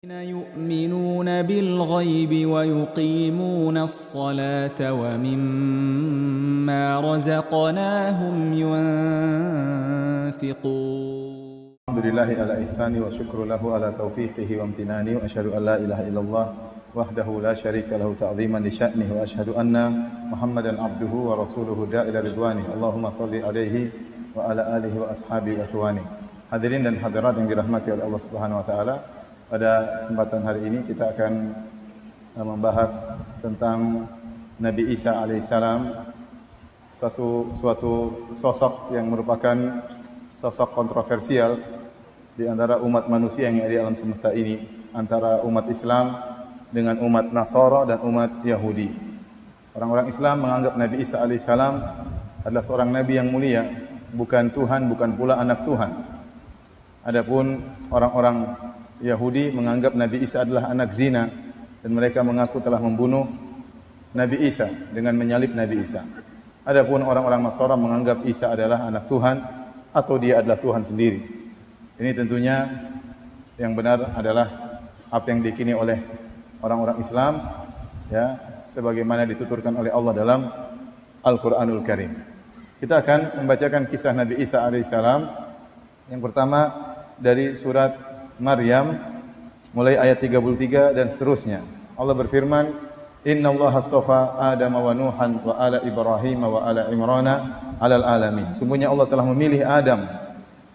يؤمنون بالغيب ويقيمون الصلاة ومما رزقناهم ينفقون. الحمد لله على إحسانه وشكر له على توفيقه وامتنانه وأشهد أن لا إله إلا الله وحده لا شريك له تعظيما لشأنه وأشهد أن محمدا عبده ورسوله داعي إلى رضوانه اللهم صل عليه وعلى آله وأصحابه وإخوانه. Hadirin dan hadirat yang dirahmati oleh Allah Subhanahu wa taala, pada kesempatan hari ini kita akan membahas tentang Nabi Isa alaihissalam, suatu sosok yang merupakan sosok kontroversial di antara umat manusia yang ada di alam semesta ini, antara umat Islam dengan umat Nasara dan umat Yahudi. Orang-orang Islam menganggap Nabi Isa alaihissalam adalah seorang nabi yang mulia, bukan Tuhan, bukan pula anak Tuhan. Adapun orang-orang Yahudi menganggap Nabi Isa adalah anak zina dan mereka mengaku telah membunuh Nabi Isa dengan menyalib Nabi Isa. Adapun orang-orang Nasara menganggap Isa adalah anak Tuhan atau dia adalah Tuhan sendiri. Ini tentunya yang benar adalah apa yang diyakini oleh orang-orang Islam, ya, sebagaimana dituturkan oleh Allah dalam Al-Qur'anul Karim. Kita akan membacakan kisah Nabi Isa alaihissalam. Yang pertama dari surat Maryam mulai ayat 33 dan seterusnya. Allah berfirman, "Innallaha astafa Adam wa Nuhan wa ala Ibrahim wa ala Imrana 'alal alamin." Sungguhnya Allah telah memilih Adam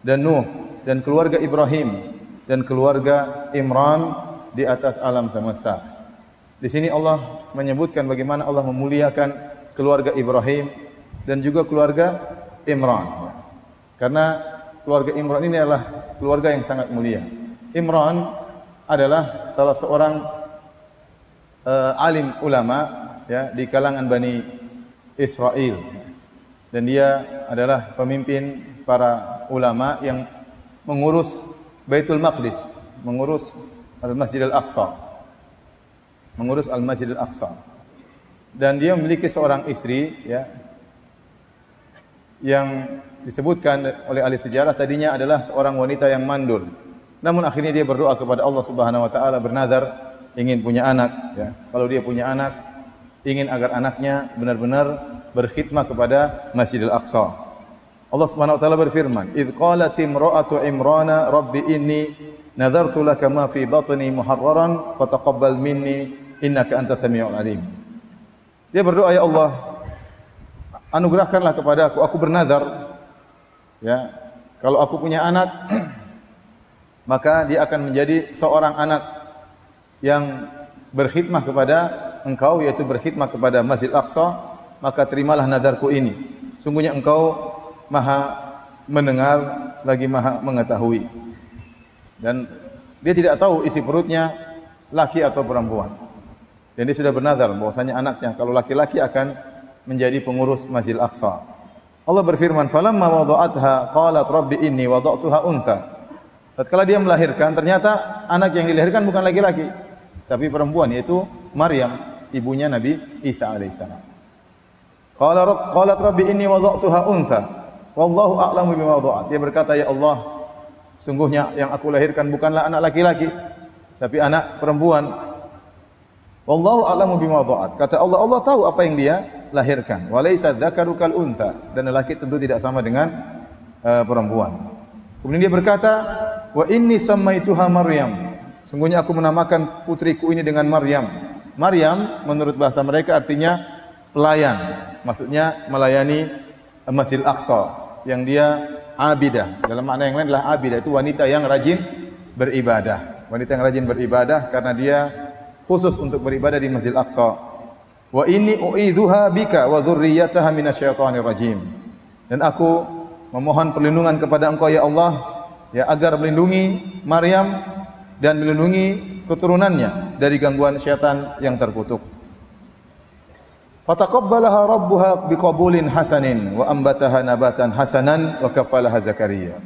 dan Nuh dan keluarga Ibrahim dan keluarga Imran di atas alam semesta. Di sini Allah menyebutkan bagaimana Allah memuliakan keluarga Ibrahim dan juga keluarga Imran. Karena keluarga Imran ini adalah keluarga yang sangat mulia. Imran adalah salah seorang alim ulama, ya, di kalangan Bani Israel, dan dia adalah pemimpin para ulama yang mengurus Baitul Maqdis, mengurus Al-Masjid Al-Aqsa, dan dia memiliki seorang istri, ya, yang disebutkan oleh ahli sejarah tadinya adalah seorang wanita yang mandul. Namun akhirnya dia berdoa kepada Allah Subhanahu wa taala, bernazar ingin punya anak, ya. Kalau dia punya anak, ingin agar anaknya benar-benar berkhidmah kepada Masjidil Aqsa. Allah Subhanahu wa taala berfirman, "Idz qalat imra'atu Imrana rabbi inni nadartu laka ma fi batni muharraran fataqabbal minni innaka antas samiul alim." Dia berdoa, "Ya Allah, anugerahkanlah kepada aku bernazar, ya, kalau aku punya anak maka dia akan menjadi seorang anak yang berkhidmah kepada Engkau, yaitu berkhidmah kepada Masjid Aqsa, maka terimalah nadarku ini. Sungguhnya Engkau Maha mendengar lagi Maha mengetahui." Dan dia tidak tahu isi perutnya laki atau perempuan. Dan dia sudah bernazar bahwasanya anaknya kalau laki-laki akan menjadi pengurus Masjid Aqsa. Allah berfirman, "Falamma wada'atha qalat rabbi inni wada'tuha unsa." Tatkala dia melahirkan, ternyata anak yang dilahirkan bukan laki-laki, tapi perempuan, yaitu Maryam, ibunya Nabi Isa alaihissalam. Qalat rabbi inni wada'tuha unsa wallahu a'lamu bima wada'at. Dia berkata, "Ya Allah, sungguhnya yang aku lahirkan bukanlah anak laki-laki, tapi anak perempuan. Wallahu a'lamu bima wada'at." Kata Allah, Allah tahu apa yang dia lahirkan. Walaysa dzakaru kal untha, dan lelaki tentu tidak sama dengan perempuan. Kemudian dia berkata, "Wa inni sammaituha Maryam." Sungguhnya aku menamakan putriku ini dengan Maryam. Maryam menurut bahasa mereka artinya pelayan. Maksudnya melayani Masjidil Aqsa, yang dia abidah. Dalam makna yang lain adalah abidah, itu wanita yang rajin beribadah. Wanita yang rajin beribadah karena dia khusus untuk beribadah di Masjidil Aqsa. Wa inni u'idzuha bika wa dzurriyyataha minasyaitonir rajim. Dan aku memohon perlindungan kepada Engkau, ya Allah, ya, agar melindungi Maryam dan melindungi keturunannya dari gangguan syaitan yang terkutuk. Fataqabbalaha rabbuha biqabulin hasanin wa ambataha nabatan hasanan wa kaffalaha Zakaria.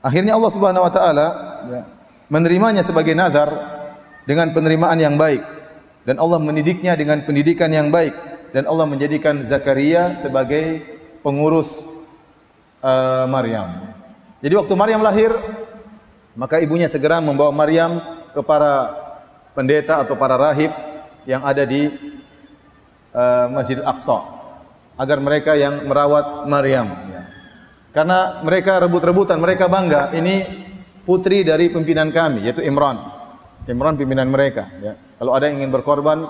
Akhirnya Allah Subhanahu wa taala, ya, menerimanya sebagai nazar dengan penerimaan yang baik, dan Allah mendidiknya dengan pendidikan yang baik, dan Allah menjadikan Zakaria sebagai pengurus Maryam. Jadi waktu Maryam lahir, Maka ibunya segera membawa Maryam ke para pendeta atau para rahib yang ada di Masjid Al-Aqsa agar mereka yang merawat Maryam. Karena mereka rebut-rebutan, mereka bangga, ini putri dari pimpinan kami, yaitu Imran. Imran pimpinan mereka. Ya. Kalau ada yang ingin berkorban,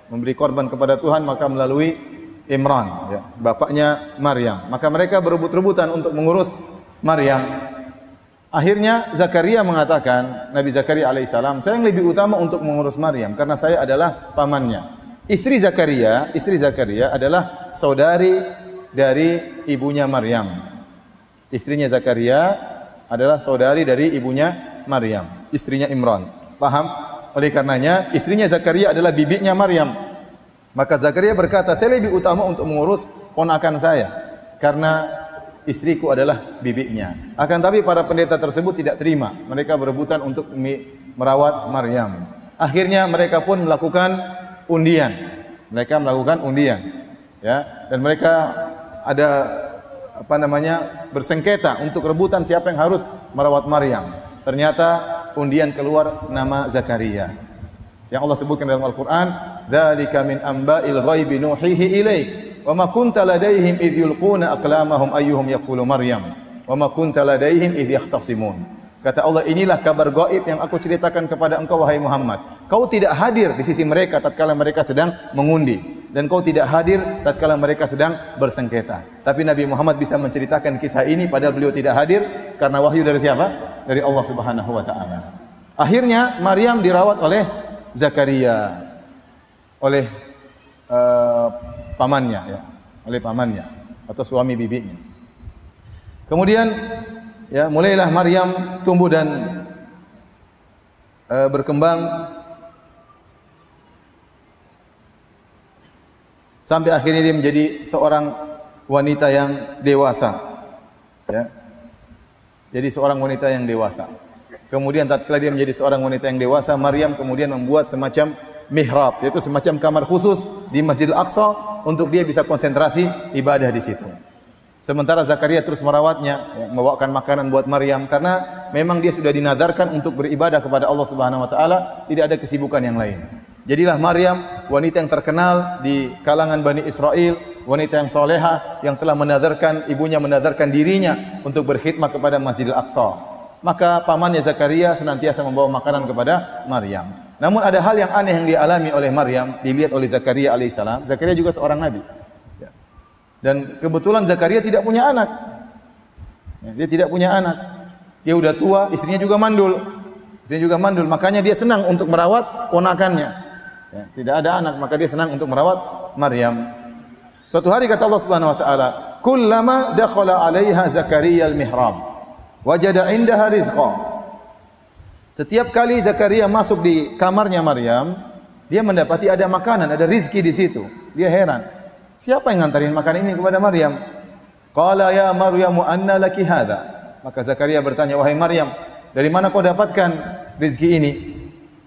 memberi korban kepada Tuhan, maka melalui Imran, ya, bapaknya Maryam. Maka mereka berebut-rebutan untuk mengurus Maryam. Akhirnya Zakaria mengatakan, Nabi Zakaria alaihissalam, saya yang lebih utama untuk mengurus Maryam karena saya adalah pamannya. Istri Zakaria adalah saudari dari ibunya Maryam. Istrinya Zakaria adalah saudari dari ibunya Maryam, istrinya Imran. Paham? Oleh karenanya istrinya Zakaria adalah bibinya Maryam. Maka Zakaria berkata, saya lebih utama untuk mengurus ponakan saya karena istriku adalah bibinya. Akan tapi para pendeta tersebut tidak terima. Mereka berebutan untuk merawat Maryam. Akhirnya mereka pun melakukan undian. Ya, dan mereka ada bersengketa untuk rebutan siapa yang harus merawat Maryam. Ternyata undian keluar nama Zakaria. Yang Allah sebutkan dalam Al-Qur'an, "Dzalika min amba'il ghaibi nuhihi ilaik." Wa ma kunta ladaihim idh yulquna aqlamahum ayyuhum yaqulu Maryam wa ma kunta ladaihim idh yahtasimun. Kata Allah, inilah kabar gaib yang aku ceritakan kepada engkau wahai Muhammad. Kau tidak hadir di sisi mereka tatkala mereka sedang mengundi dan kau tidak hadir tatkala mereka sedang bersengketa. Tapi Nabi Muhammad bisa menceritakan kisah ini padahal beliau tidak hadir karena wahyu dari siapa? Dari Allah Subhanahu wa taala. Akhirnya Maryam dirawat oleh Zakaria, oleh pamannya, ya, oleh pamannya atau suami bibinya. Kemudian ya mulailah Maryam tumbuh dan berkembang sampai akhirnya dia menjadi seorang wanita yang dewasa. Ya. Jadi seorang wanita yang dewasa. Kemudian tatkala dia menjadi seorang wanita yang dewasa, Maryam kemudian membuat semacam mihrab, yaitu semacam kamar khusus di Masjidil Aqsa untuk dia bisa konsentrasi ibadah di situ. Sementara Zakaria terus merawatnya, ya, membawakan makanan buat Maryam karena memang dia sudah dinadarkan untuk beribadah kepada Allah Subhanahu wa taala, tidak ada kesibukan yang lain. Jadilah Maryam wanita yang terkenal di kalangan Bani Israel, wanita yang soleha yang telah menadarkan, ibunya menadarkan dirinya untuk berkhidmat kepada Masjidil Aqsa. Maka pamannya Zakaria senantiasa membawa makanan kepada Maryam. Namun ada hal yang aneh yang dialami oleh Maryam, dilihat oleh Zakaria alaihissalam. Zakaria juga seorang nabi. Dan kebetulan Zakaria tidak punya anak. Dia tidak punya anak. Dia udah tua, istrinya juga mandul. Makanya dia senang untuk merawat ponakannya. Ya, tidak ada anak, maka dia senang untuk merawat Maryam. Suatu hari kata Allah Subhanahu wa taala, "Kullama dakhala 'alaiha Zakaria al-mihrab, wajada 'indaha rizqa." Setiap kali Zakaria masuk di kamarnya Maryam, dia mendapati ada makanan, ada rizki di situ. Dia heran. Siapa yang ngantarin makanan ini kepada Maryam? Qala ya Maryamu anna laki hadha. Maka Zakaria bertanya, wahai Maryam, dari mana kau dapatkan rizki ini?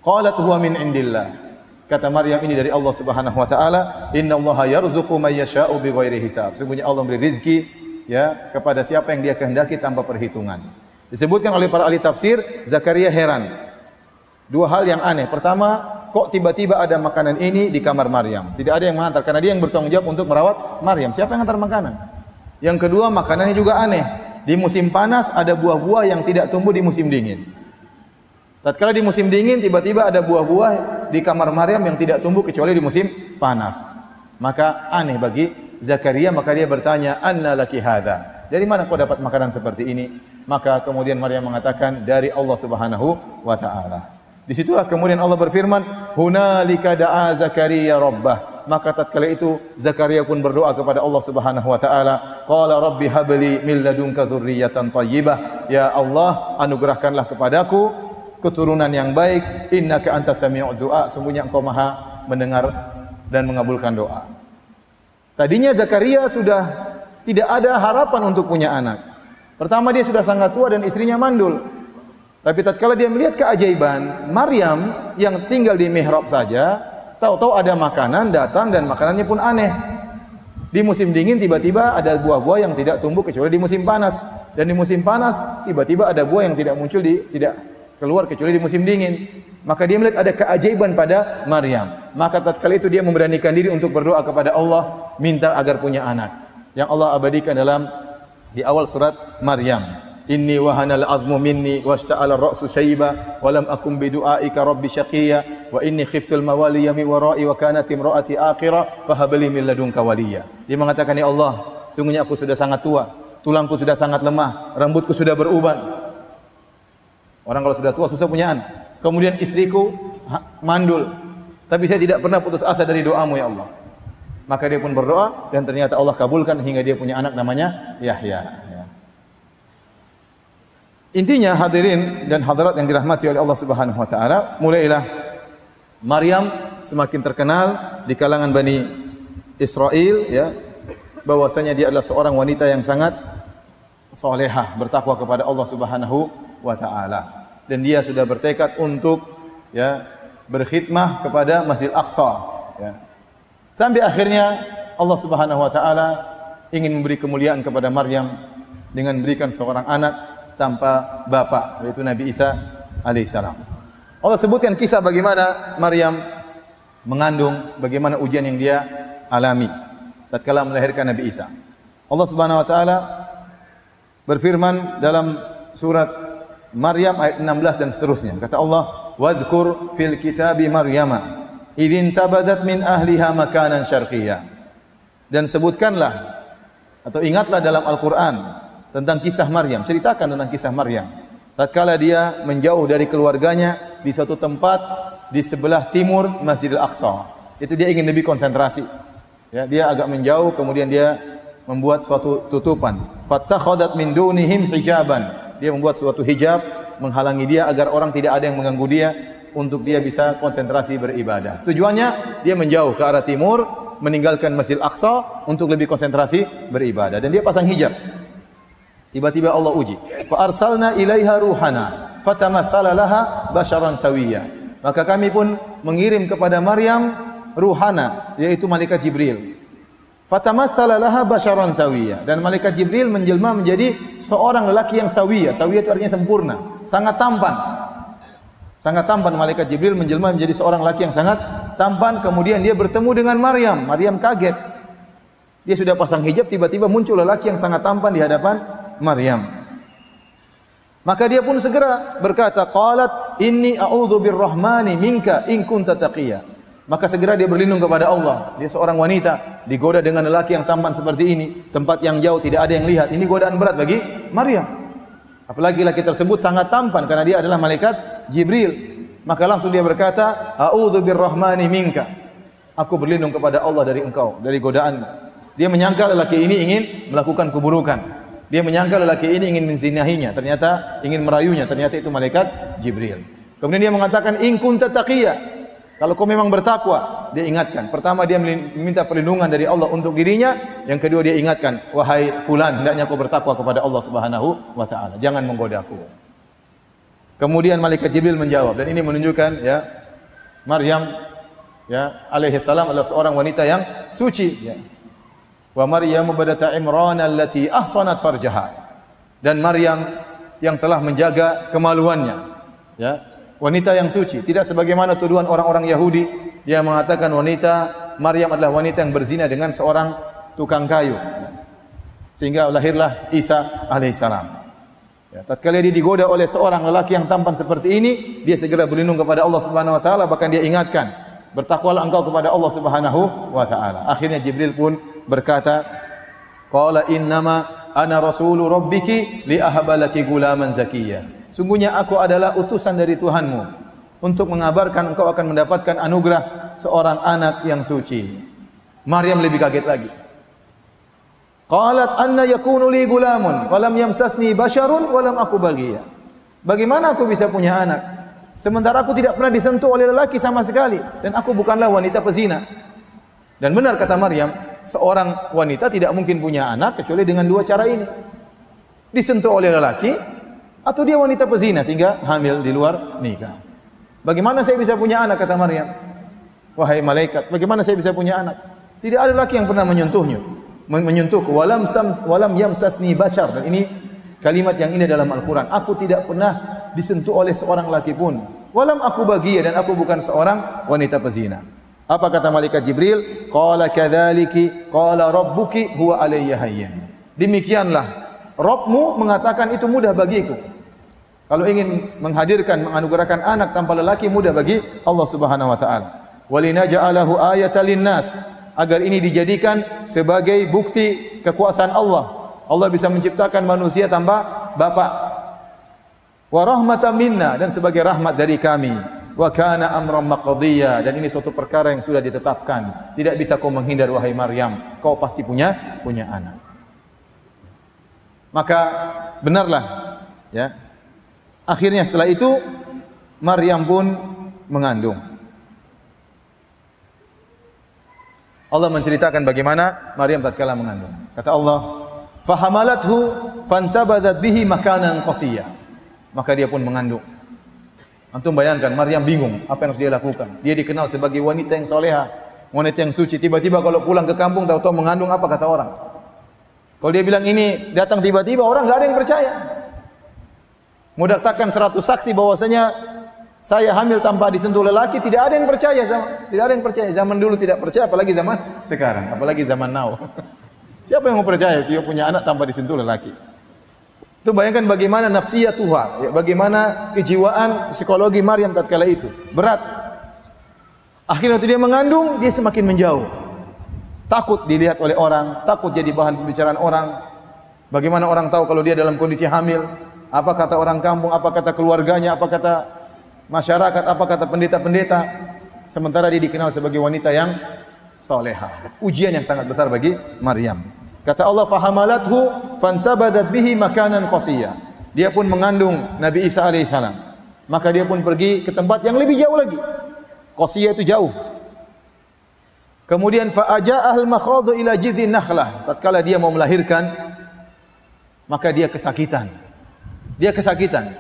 Qalat huwa min indillah. Kata Maryam, ini dari Allah Subhanahu wa taala. Innallaha yarzuqu may yasha'u bighairi hisab. Sesungguhnya Allah memberi rizki ya kepada siapa yang Dia kehendaki tanpa perhitungan. Disebutkan oleh para ahli tafsir, Zakaria heran. Dua hal yang aneh. Pertama, kok tiba-tiba ada makanan ini di kamar Maryam? Tidak ada yang mengantar karena dia yang bertanggung jawab untuk merawat Maryam. Siapa yang mengantar makanan? Yang kedua, makanannya juga aneh. Di musim panas ada buah-buah yang tidak tumbuh di musim dingin. Tatkala di musim dingin tiba-tiba ada buah-buah di kamar Maryam yang tidak tumbuh kecuali di musim panas. Maka aneh bagi Zakaria, maka dia bertanya, "Anna laki hadza?" Dari mana kau dapat makanan seperti ini? Maka kemudian Maryam mengatakan, dari Allah Subhanahu wa taala. Disitulah kemudian Allah berfirman, "Hunalika da'a Zakaria rabbah." Maka tatkala itu Zakaria pun berdoa kepada Allah Subhanahu wa taala, qala rabbi habli min ladunka dzurriyyatan thayyibah. Ya Allah, anugerahkanlah kepadaku keturunan yang baik, innaka antas sami'ud du'a. Sungguhnya Engkau Maha mendengar dan mengabulkan doa. Tadinya Zakaria sudah tidak ada harapan untuk punya anak. Pertama, dia sudah sangat tua dan istrinya mandul. Tapi tatkala dia melihat keajaiban Maryam yang tinggal di mihrab saja, tahu-tahu ada makanan datang dan makanannya pun aneh. Di musim dingin tiba-tiba ada buah-buah yang tidak tumbuh kecuali di musim panas. Dan di musim panas tiba-tiba ada buah yang tidak muncul tidak keluar kecuali di musim dingin. Maka dia melihat ada keajaiban pada Maryam. Maka tatkala itu dia memberanikan diri untuk berdoa kepada Allah, minta agar punya anak. Yang Allah abadikan di awal surat Maryam. Inni wahanal azmu minni washta'ala ar-ra'su shayba wa lam akum bi du'aika rabbi syaqiyya wa inni khiftul mawaliya min wara'i wa kanat imra'ati aqira fahab li min ladunka waliya. Dia mengatakan, ya Allah, sungguhnya aku sudah sangat tua, tulangku sudah sangat lemah, rambutku sudah beruban. Orang kalau sudah tua susah punya anak. Kemudian istriku mandul, tapi saya tidak pernah putus asa dari doamu ya Allah. Maka dia pun berdoa dan ternyata Allah kabulkan hingga dia punya anak namanya Yahya. Intinya hadirin dan hadirat yang dirahmati oleh Allah Subhanahu wa taala, mulailah Maryam semakin terkenal di kalangan Bani Israel ya, bahwasanya dia adalah seorang wanita yang sangat salehah, bertakwa kepada Allah Subhanahu wa taala. Dan dia sudah bertekad untuk ya berkhidmah kepada Masjid Aqsa ya. Sampai akhirnya Allah Subhanahu wa taala ingin memberi kemuliaan kepada Maryam dengan memberikan seorang anak tanpa bapa, yaitu Nabi Isa alaihissalam. Allah sebutkan kisah bagaimana Maryam mengandung, bagaimana ujian yang dia alami tatkala melahirkan Nabi Isa. Allah Subhanahu wa taala berfirman dalam surat Maryam ayat 16 dan seterusnya. Kata Allah, "Wadhkur fil kitabi Maryama idzin tabadat min ahliha makanan syarqiyya." Dan sebutkanlah atau ingatlah dalam Al-Qur'an tentang kisah Maryam, ceritakan tentang kisah Maryam. Tatkala dia menjauh dari keluarganya di suatu tempat di sebelah timur Masjidil Aqsa. Itu dia ingin lebih konsentrasi. Ya, dia agak menjauh, kemudian dia membuat suatu tutupan. Fattakhadat min dunihim hijaban. Dia membuat suatu hijab menghalangi dia agar orang tidak ada yang mengganggu dia untuk dia bisa konsentrasi beribadah. Tujuannya dia menjauh ke arah timur, meninggalkan Masjidil Aqsa untuk lebih konsentrasi beribadah, dan dia pasang hijab. Tiba-tiba Allah uji. Fa arsalna ilaiha ruhana fatamatsala laha basharan sawiyya. Maka kami pun mengirim kepada Maryam ruhana, yaitu malaikat Jibril. Fatamatsala laha basharan sawiyya, dan malaikat Jibril menjelma menjadi seorang lelaki yang sawiyya. Sawiyya itu artinya sempurna, sangat tampan. Sangat tampan, malaikat Jibril menjelma menjadi seorang lelaki yang sangat tampan. Kemudian dia bertemu dengan Maryam. Maryam kaget. Dia sudah pasang hijab, tiba-tiba muncul lelaki yang sangat tampan di hadapan Maryam. Maka dia pun segera berkata, qalat inni a'udzu birrahmani minka in kunta taqiyya. Maka segera dia berlindung kepada Allah. Dia seorang wanita digoda dengan lelaki yang tampan seperti ini, tempat yang jauh tidak ada yang lihat. Ini godaan berat bagi Maryam. Apalagi lelaki tersebut sangat tampan karena dia adalah malaikat Jibril. Maka langsung dia berkata, a'udzu birrahmani minka. Aku berlindung kepada Allah dari engkau, dari godaanmu. Dia menyangka lelaki ini ingin melakukan keburukan. Dia menyangka lelaki ini ingin menzinahinya, ternyata ingin merayunya, ternyata itu malaikat Jibril. Kemudian dia mengatakan, in kunta taqiyya. Kalau kau memang bertakwa, dia ingatkan. Pertama dia meminta perlindungan dari Allah untuk dirinya, yang kedua dia ingatkan, wahai fulan, hendaknya kau bertakwa kepada Allah Subhanahu wa taala, jangan menggodaku. Kemudian malaikat Jibril menjawab, dan ini menunjukkan ya Maryam ya alaihi salam adalah seorang wanita yang suci ya. Wa Maryam badata Imran allati ahsanat farjaha. Dan Maryam yang telah menjaga kemaluannya. Ya, wanita yang suci, tidak sebagaimana tuduhan orang-orang Yahudi yang mengatakan Maryam adalah wanita yang berzina dengan seorang tukang kayu. Sehingga lahirlah Isa alaihissalam. Ya, tatkala dia digoda oleh seorang lelaki yang tampan seperti ini, dia segera berlindung kepada Allah Subhanahu wa taala, bahkan dia ingatkan, bertakwalah engkau kepada Allah Subhanahu wa taala. Akhirnya Jibril pun berkata, qala innama ana rasulu rabbiki li ahbalaki gulaman zakiyya. Sungguhnya aku adalah utusan dari Tuhanmu untuk mengabarkan engkau akan mendapatkan anugerah seorang anak yang suci. Maryam lebih kaget lagi. Qalat anna yakunu li gulamun wa lam yamsasni basharun wa lam aku baghiya. Bagaimana aku bisa punya anak sementara aku tidak pernah disentuh oleh lelaki sama sekali dan aku bukanlah wanita pezina. Dan benar kata Maryam, seorang wanita tidak mungkin punya anak kecuali dengan dua cara ini. Disentuh oleh lelaki atau dia wanita pezina sehingga hamil di luar nikah. Bagaimana saya bisa punya anak kata Maryam? Wahai malaikat, bagaimana saya bisa punya anak? Tidak ada lelaki yang pernah menyentuhku. Walam yamsasni bashar. Dan ini kalimat yang indah dalam Al-Quran. Aku tidak pernah disentuh oleh seorang laki pun. Walam aku bagia, dan aku bukan seorang wanita pezina. Apa kata malaikat Jibril? Qala kadzaliki qala rabbuki huwa alayya hayyin. Demikianlah Rabbmu mengatakan itu mudah bagiku. Kalau ingin menghadirkan, menganugerahkan anak tanpa lelaki mudah bagi Allah Subhanahu wa taala. Walinaja'alahu ayatan linnas, agar ini dijadikan sebagai bukti kekuasaan Allah. Allah bisa menciptakan manusia tanpa bapak. Wa rahmatan minna, dan sebagai rahmat dari kami. Wa kana amran maqdiya, dan ini suatu perkara yang sudah ditetapkan. Tidak bisa kau menghindar wahai Maryam, kau pasti punya anak. Maka benarlah, ya. Akhirnya setelah itu Maryam pun mengandung. Allah menceritakan bagaimana Maryam tatkala mengandung. Kata Allah, "Fahamalathu fantabadat bihi makanan qasiyya." Maka dia pun mengandung. Antum bayangkan, Maryam bingung apa yang harus dia lakukan. Dia dikenal sebagai wanita yang soleha, wanita yang suci. Tiba-tiba kalau pulang ke kampung tahu-tahu mengandung, apa kata orang? Kalau dia bilang ini datang tiba-tiba, orang enggak ada yang percaya. Mau daftarkan 100 saksi bahwasanya saya hamil tanpa disentuh lelaki, tidak ada yang percaya. Tidak ada yang percaya. Zaman dulu tidak percaya, apalagi zaman sekarang, apalagi zaman now. Siapa yang mau percaya dia punya anak tanpa disentuh lelaki? Itu bayangkan bagaimana nafsiyatuha, ya, bagaimana kejiwaan psikologi Maryam tatkala itu. Berat. Akhirnya waktu dia mengandung, dia semakin menjauh. Takut dilihat oleh orang, takut jadi bahan pembicaraan orang. Bagaimana orang tahu kalau dia dalam kondisi hamil? Apa kata orang kampung, apa kata keluarganya, apa kata masyarakat, apa kata pendeta-pendeta. Sementara dia dikenal sebagai wanita yang soleha. Ujian yang sangat besar bagi Maryam. Kata Allah, fahamalathu fantabadat bihi makanan qasiyya. Dia pun mengandung Nabi Isa alaihissalam. Maka dia pun pergi ke tempat yang lebih jauh lagi. Qasiyya itu jauh. Kemudian fa'aja'ahal makhadhu ila jidhin nakhlah. Tatkala dia mau melahirkan, maka dia kesakitan. Dia kesakitan.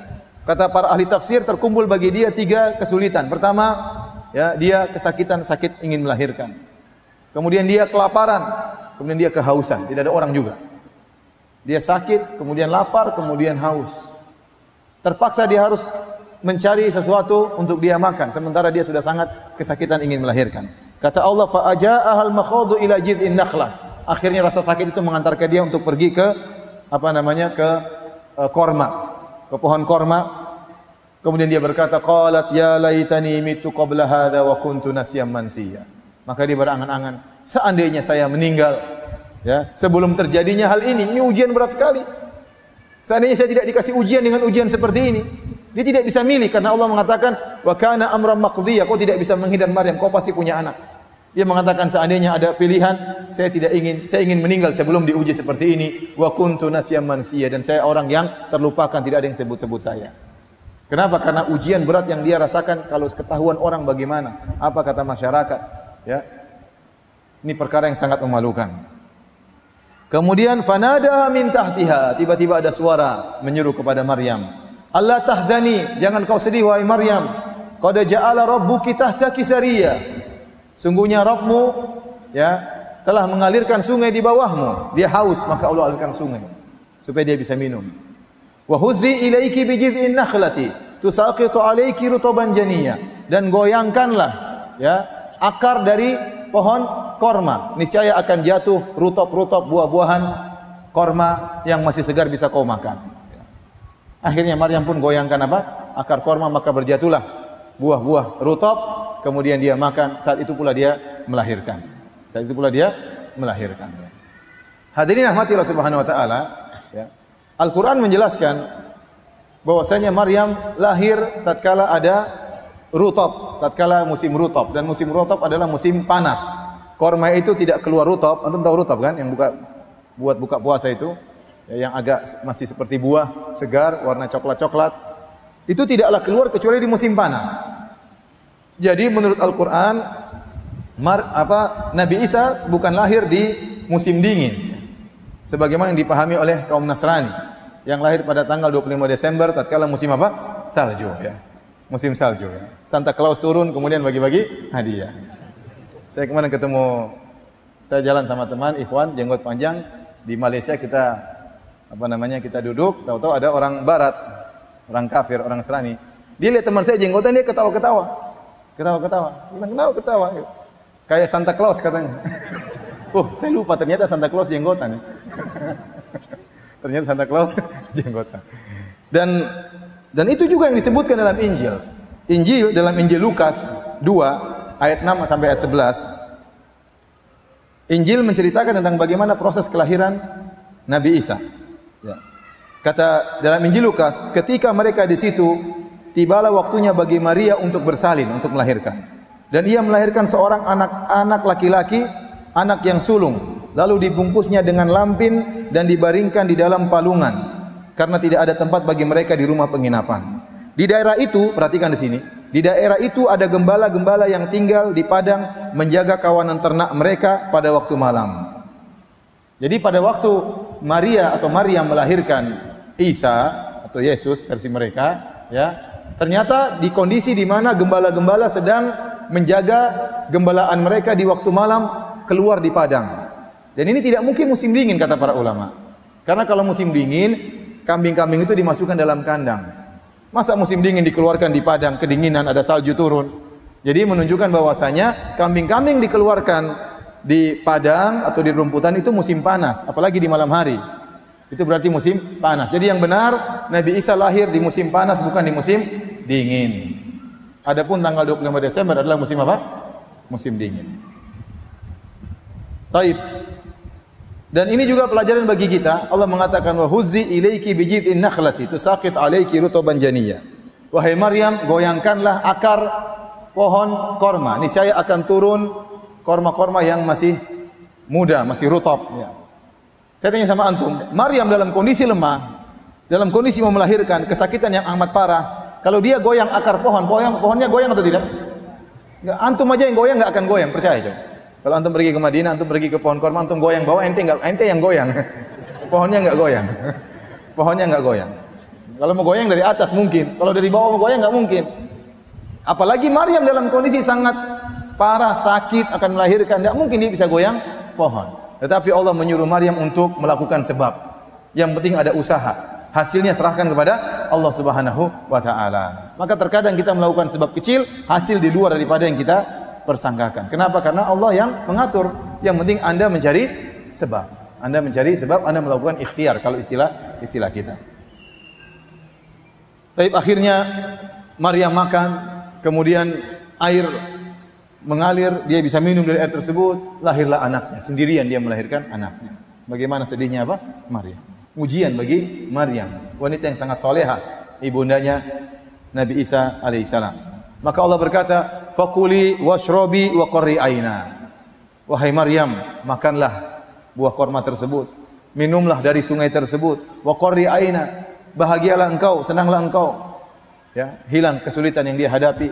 Kata para ahli tafsir, terkumpul bagi dia 3 kesulitan. Pertama, ya, dia kesakitan, sakit ingin melahirkan. Kemudian dia kelaparan, kemudian dia kehausan, tidak ada orang juga. Dia sakit, kemudian lapar, kemudian haus. Terpaksa dia harus mencari sesuatu untuk dia makan, sementara dia sudah sangat kesakitan ingin melahirkan. Kata Allah, fa'aja'ahal makhadhu ila jid'in nakhlah. Akhirnya rasa sakit itu mengantarkan dia untuk pergi ke korma, ke pohon korma. Kemudian dia berkata, qalat ya laitani mitu qabla hadza wa kuntu nasiyan mansiya. Maka dia berangan-angan, seandainya saya meninggal, ya, sebelum terjadinya hal ini ujian berat sekali. Seandainya saya tidak dikasih ujian dengan ujian seperti ini. Dia tidak bisa milih karena Allah mengatakan wa kana amran maqdiya, kau tidak bisa menghindar Maryam, kau pasti punya anak. Dia mengatakan seandainya ada pilihan, saya ingin meninggal sebelum diuji seperti ini. Wa kuntu nasiyan mansiya, dan saya orang yang terlupakan, tidak ada yang sebut-sebut saya. Kenapa? Karena ujian berat yang dia rasakan, kalau ketahuan orang bagaimana? Apa kata masyarakat? Ya. Ini perkara yang sangat memalukan. Kemudian fanadaha min tahtiha, tiba-tiba ada suara menyuruh kepada Maryam, Allah tahzani, jangan kau sedih wahai Maryam. Qad ja'ala rabbuki tahtaki sariya. Sungguhnya Rabbmu, ya, telah mengalirkan sungai di bawahmu. Dia haus, maka Allah alirkan sungai supaya dia bisa minum. Wa huzzi ilaiki bi jid'in nakhlati tusaqitu alayki rutaban janiyya, dan goyangkanlah, ya, akar dari pohon korma, niscaya akan jatuh rutop-rutop buah-buahan korma yang masih segar bisa kau makan. Akhirnya Maryam pun goyangkan akar korma, maka berjatuhlah buah-buah rutop. Kemudian dia makan, saat itu pula dia melahirkan. Hadirin rahmati Allah Subhanahu wa taala, ya. Al-Qur'an menjelaskan bahwasanya Maryam lahir tatkala ada rutop, tatkala musim rutop, dan musim rutop adalah musim panas. Korma itu tidak keluar rutop, antum tahu rutop kan, yang buat buka puasa itu, ya, yang agak masih seperti buah segar, warna coklat-coklat. Itu tidaklah keluar kecuali di musim panas. Jadi menurut Al-Qur'an, Nabi Isa bukan lahir di musim dingin, sebagaimana yang dipahami oleh kaum Nasrani yang lahir pada tanggal 25 Desember tatkala musim salju, ya. Musim salju, ya. Santa Claus turun kemudian bagi-bagi hadiah. Saya kemarin saya jalan sama teman ikhwan jenggot panjang di Malaysia, kita Apa namanya, kita duduk, tahu-tahu ada orang barat, orang kafir, orang Nasrani. Dia lihat teman saya jenggotan, dia ketawa-ketawa. Ketawa-ketawa. Bilang, kenapa ketawa? Kayak Santa Claus katanya. Saya lupa ternyata Santa Claus jenggotan. Ternyata Santa Claus jenggotan. Dan itu juga yang disebutkan dalam Injil. Dalam Injil Lukas 2 ayat 6 sampai ayat 11. Injil menceritakan tentang bagaimana proses kelahiran Nabi Isa. Ya. Kata dalam Injil Lukas, ketika mereka di situ, tibalah waktunya bagi Maria untuk bersalin, untuk melahirkan. Dan ia melahirkan seorang anak laki-laki, anak yang sulung. Lalu dibungkusnya dengan lampin dan dibaringkan di dalam palungan, karena tidak ada tempat bagi mereka di rumah penginapan. Di daerah itu, perhatikan di sini, di daerah itu ada gembala-gembala yang tinggal di padang menjaga kawanan ternak mereka pada waktu malam. Jadi pada waktu Maria atau Maryam melahirkan Isa atau Yesus versi mereka, ya, ternyata di kondisi di mana gembala-gembala sedang menjaga gembalaan mereka di waktu malam keluar di padang. Dan ini tidak mungkin musim dingin kata para ulama. Karena kalau musim dingin, kambing-kambing itu dimasukkan dalam kandang. Masa musim dingin dikeluarkan di padang, kedinginan, ada salju turun. Jadi menunjukkan bahwasanya kambing-kambing dikeluarkan di padang atau di rumputan itu musim panas, apalagi di malam hari. Itu berarti musim panas. Jadi yang benar, Nabi Isa lahir di musim panas, bukan di musim dingin. Adapun tanggal 25 Desember adalah musim apa? Musim dingin. Taib. Dan ini juga pelajaran bagi kita. Allah mengatakan wa huzzi ilaiki bijid'in nakhlati tusaqit alayki rutuban janiyya. Wahai Maryam, goyangkanlah akar pohon korma. Niscaya akan turun korma-korma yang masih muda, masih rutab, ya. Saya tanya sama antum, Maryam dalam kondisi lemah, dalam kondisi mau melahirkan, kesakitan yang amat parah. Kalau dia goyang akar pohon, pohonnya goyang atau tidak? Enggak, antum aja yang goyang enggak akan goyang, percaya aja. Kalau antum pergi ke Madinah, antum pergi ke pohon korma, antum goyang bawah, ente yang goyang. Pohonnya enggak goyang. Pohonnya enggak goyang. Kalau mau goyang dari atas mungkin, kalau dari bawah mau goyang enggak mungkin. Apalagi Maryam dalam kondisi sangat parah, sakit, akan melahirkan, enggak mungkin dia bisa goyang pohon. Tetapi Allah menyuruh Maryam untuk melakukan sebab. Yang penting ada usaha. Hasilnya serahkan kepada Allah Subhanahu wa taala. Maka terkadang kita melakukan sebab kecil, hasil di luar daripada yang kita persangkakan. Kenapa? Karena Allah yang mengatur. Yang penting Anda mencari sebab. Anda mencari sebab, Anda melakukan ikhtiar kalau istilah kita. Tapi akhirnya Maryam makan, kemudian air mengalir, dia bisa minum dari air tersebut, lahirlah anaknya. Sendirian dia melahirkan anaknya. Bagaimana sedihnya apa? Maryam. Ujian bagi Maryam, wanita yang sangat solehah, ibundanya Nabi Isa alaihissalam. Maka Allah berkata, "Fakuli washrobi wa qarri aina." Wahai Maryam, makanlah buah korma tersebut, minumlah dari sungai tersebut, wa qarri aina, bahagialah engkau, senanglah engkau. Ya, hilang kesulitan yang dia hadapi.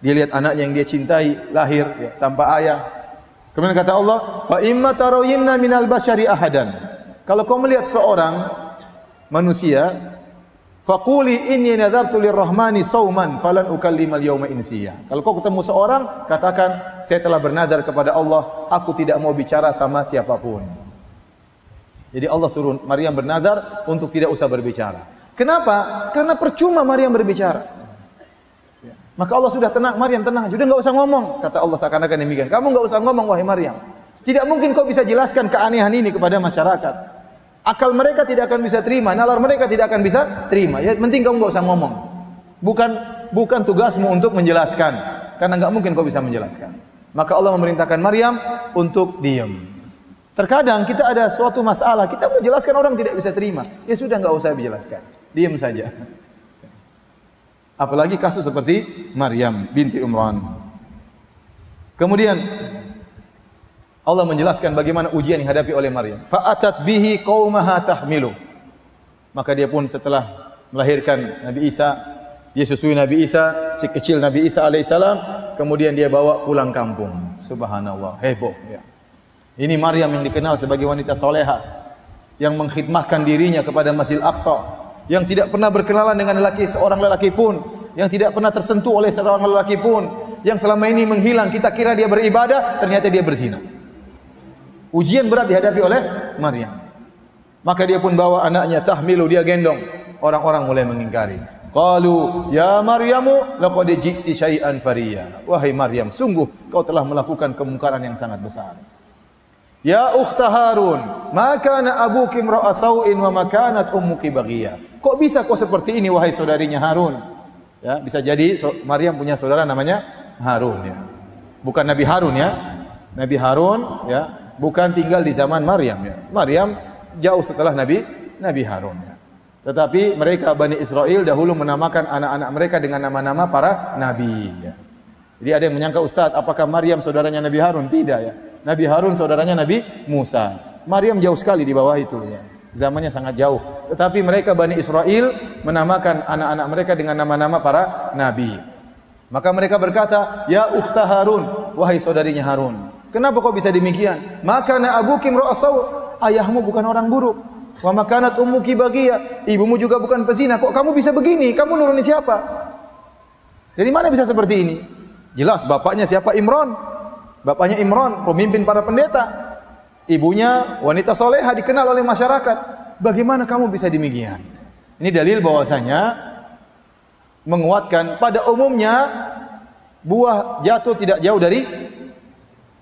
Dia lihat anaknya yang dia cintai lahir, ya, tanpa ayah. Kemudian kata Allah, "Fa imma tarawinna minal basyari ahadan." Kalau kau melihat seorang manusia, faquli inni nadartu lirrahmani sauman falan ukallimal yauma insiya. Kalau kau ketemu seorang, katakan saya telah bernadar kepada Allah, aku tidak mau bicara sama siapapun. Jadi Allah suruh Maryam bernadar untuk tidak usah berbicara. Kenapa? Karena percuma Maryam berbicara. Maka Allah sudah tenang, Maryam tenang, sudah enggak usah ngomong. Kata Allah seakan-akan demikian. Kamu enggak usah ngomong wahai Maryam. Tidak mungkin kau bisa jelaskan keanehan ini kepada masyarakat. Akal mereka tidak akan bisa terima, nalar mereka tidak akan bisa terima. Ya, penting kamu enggak usah ngomong. Bukan tugasmu untuk menjelaskan, karena enggak mungkin kau bisa menjelaskan. Maka Allah memerintahkan Maryam untuk diam. Terkadang kita ada suatu masalah, kita mau jelaskan orang tidak bisa terima. Ya sudah enggak usah dijelaskan. Diam saja. Apalagi kasus seperti Maryam binti Imran. Kemudian Allah menjelaskan bagaimana ujian yang dihadapi oleh Maryam. Fa'atat bihi qaumaha tahmilu. Maka dia pun setelah melahirkan Nabi Isa, dia susui Nabi Isa, si kecil Nabi Isa alaihissalam, kemudian dia bawa pulang kampung. Subhanallah, heboh ya. Ini Maryam yang dikenal sebagai wanita soleha, yang mengkhidmahkan dirinya kepada Masjid Aqsa, yang tidak pernah berkenalan dengan seorang lelaki pun, yang tidak pernah tersentuh oleh seorang lelaki pun, yang selama ini menghilang, kita kira dia beribadah, ternyata dia berzina. Ujian berat dihadapi oleh Maryam. Maka dia pun bawa anaknya, tahmilu, dia gendong. Orang-orang mulai mengingkari. Qalu ya Maryamu laqad ji'ti syai'an fariya. Wahai Maryam, sungguh kau telah melakukan kemungkaran yang sangat besar. Ya ukhta Harun, ma kana abuki imra'a sau'in wa ma kanat ummuki baghiyah. Kok bisa kau seperti ini wahai saudarinya Harun? Ya, bisa jadi Maryam punya saudara namanya Harun ya. Bukan Nabi Harun ya. Nabi Harun ya, bukan tinggal di zaman Maryam ya. Maryam jauh setelah Nabi Harun ya. Tetapi mereka Bani Israel dahulu menamakan anak-anak mereka dengan nama-nama para nabi ya. Jadi ada yang menyangka, Ustaz, apakah Maryam saudaranya Nabi Harun? Tidak ya. Nabi Harun saudaranya Nabi Musa. Maryam jauh sekali di bawah itu ya. Zamannya sangat jauh. Tetapi mereka Bani Israel menamakan anak-anak mereka dengan nama-nama para nabi. Maka mereka berkata, ya ukhta Harun, wahai saudarinya Harun. Kenapa kok bisa demikian? Maka na abuki imra'a sau', ayahmu bukan orang buruk. Wa makanat ummuki baghiyah, ibumu juga bukan pezina. Kok kamu bisa begini? Kamu nuruni siapa? Dari mana bisa seperti ini? Jelas bapaknya siapa? Imran. Bapaknya Imran, pemimpin para pendeta. Ibunya wanita soleha, dikenal oleh masyarakat. Bagaimana kamu bisa demikian? Ini dalil bahwasanya menguatkan pada umumnya buah jatuh tidak jauh dari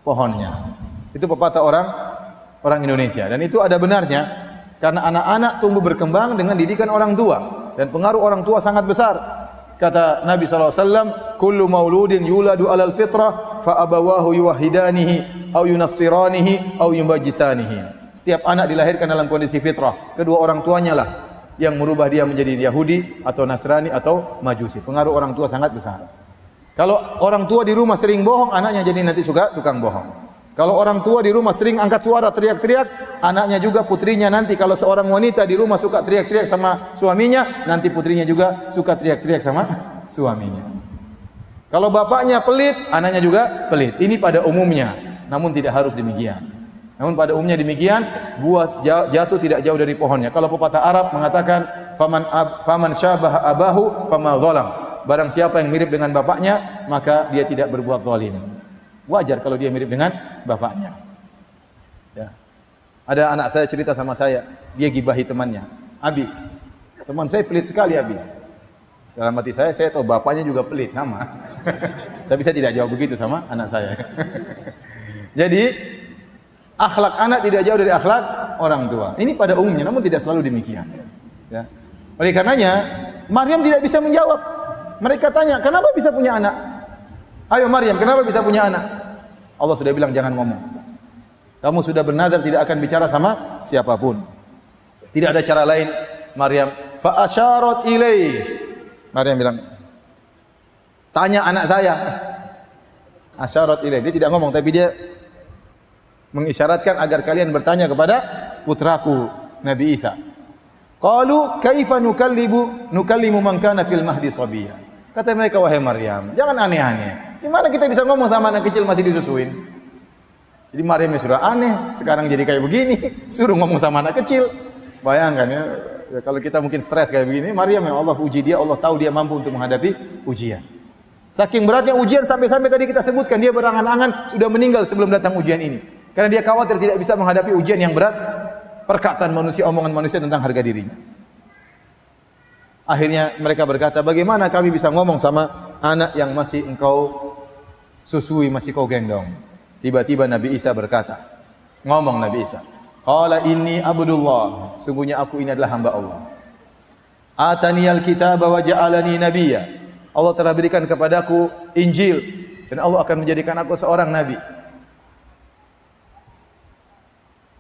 pohonnya. Itu pepatah orang Indonesia, dan itu ada benarnya. Karena anak-anak tumbuh berkembang dengan didikan orang tua, dan pengaruh orang tua sangat besar. Kata Nabi SAW, kullu mauludin yuladu alal fitrah fa abawahu yuwahhidanihi au yunassiranihi au yumajjisanihi. Setiap anak dilahirkan dalam kondisi fitrah, kedua orang tuanya lah yang merubah dia menjadi Yahudi atau Nasrani atau Majusi. Pengaruh orang tua sangat besar. Kalau orang tua di rumah sering bohong, anaknya jadi nanti suka tukang bohong. Kalau orang tua di rumah sering angkat suara teriak-teriak, anaknya juga, putrinya nanti. Kalau seorang wanita di rumah suka teriak-teriak sama suaminya, nanti putrinya juga suka teriak-teriak sama suaminya. Kalau bapaknya pelit, anaknya juga pelit. Ini pada umumnya, namun tidak harus demikian. Namun pada umumnya demikian, buah jatuh tidak jauh dari pohonnya. Kalau pepatah Arab mengatakan, faman syabaha abahu fama zalam. Barang siapa yang mirip dengan bapaknya, maka dia tidak berbuat zalim. Wajar kalau dia mirip dengan bapaknya. Ya. Ada anak saya cerita sama saya, dia gibahi temannya. Abi, teman saya pelit sekali Abi. Dalam hati saya tahu bapaknya juga pelit sama. Tapi saya tidak jawab begitu sama anak saya. Jadi akhlak anak tidak jauh dari akhlak orang tua. Ini pada umumnya, namun tidak selalu demikian. Ya. Oleh karenanya Maryam tidak bisa menjawab. Mereka tanya, kenapa bisa punya anak? Ayo Maryam, kenapa bisa punya anak? Allah sudah bilang jangan ngomong. Kamu sudah bernazar tidak akan bicara sama siapapun. Tidak ada cara lain. Maryam fa asyarat ilaih. Maryam bilang, tanya anak saya. Asyarat ilaih. Dia tidak ngomong, tapi dia mengisyaratkan agar kalian bertanya kepada putraku Nabi Isa. Qalu kaifa nukallimu man kana fil mahdi sabiyya. Kata mereka, wahai Maryam, jangan aneh-aneh. Gimana kita bisa ngomong sama anak kecil masih disusuin? Jadi Maryamnya sudah aneh, sekarang jadi kayak begini, suruh ngomong sama anak kecil. Bayangkan ya, kalau kita mungkin stres kayak begini, Maryam yang Allah uji dia, Allah tahu dia mampu untuk menghadapi ujian. Saking beratnya ujian sampai-sampai tadi kita sebutkan dia berangan-angan sudah meninggal sebelum datang ujian ini. Karena dia khawatir tidak bisa menghadapi ujian yang berat, perkataan manusia, omongan manusia tentang harga dirinya. Akhirnya mereka berkata, bagaimana kami bisa ngomong sama anak yang masih engkau susui, masih kau gendong? Tiba-tiba Nabi Isa berkata, ngomong Nabi Isa, qala inni abdullah, sungguhnya aku ini adalah hamba Allah. Ataniyal kitaba wa ja'alani nabiyya. Allah telah berikan kepadaku Injil dan Allah akan menjadikan aku seorang nabi.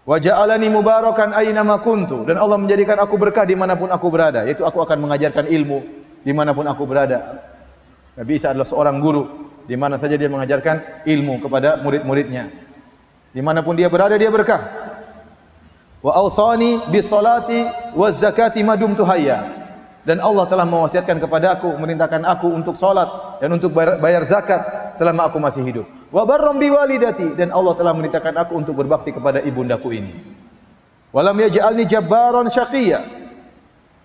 Wa ja'alani mubarakan aina ma kuntu, dan Allah menjadikan aku berkah dimanapun aku berada, yaitu aku akan mengajarkan ilmu dimanapun aku berada. Nabi Isa adalah seorang guru, di mana saja dia mengajarkan ilmu kepada murid-muridnya. Dimanapun dia berada dia berkah. Wa awsani bis salati waz zakati ma dumtu hayya. Dan Allah telah mewasiatkan kepada aku, memerintahkan aku untuk salat dan untuk bayar zakat selama aku masih hidup. Wa barram bi walidati, dan Allah telah memerintahkan aku untuk berbakti kepada ibundaku ini. Walam yaj'alni jabbaran syaqiyya,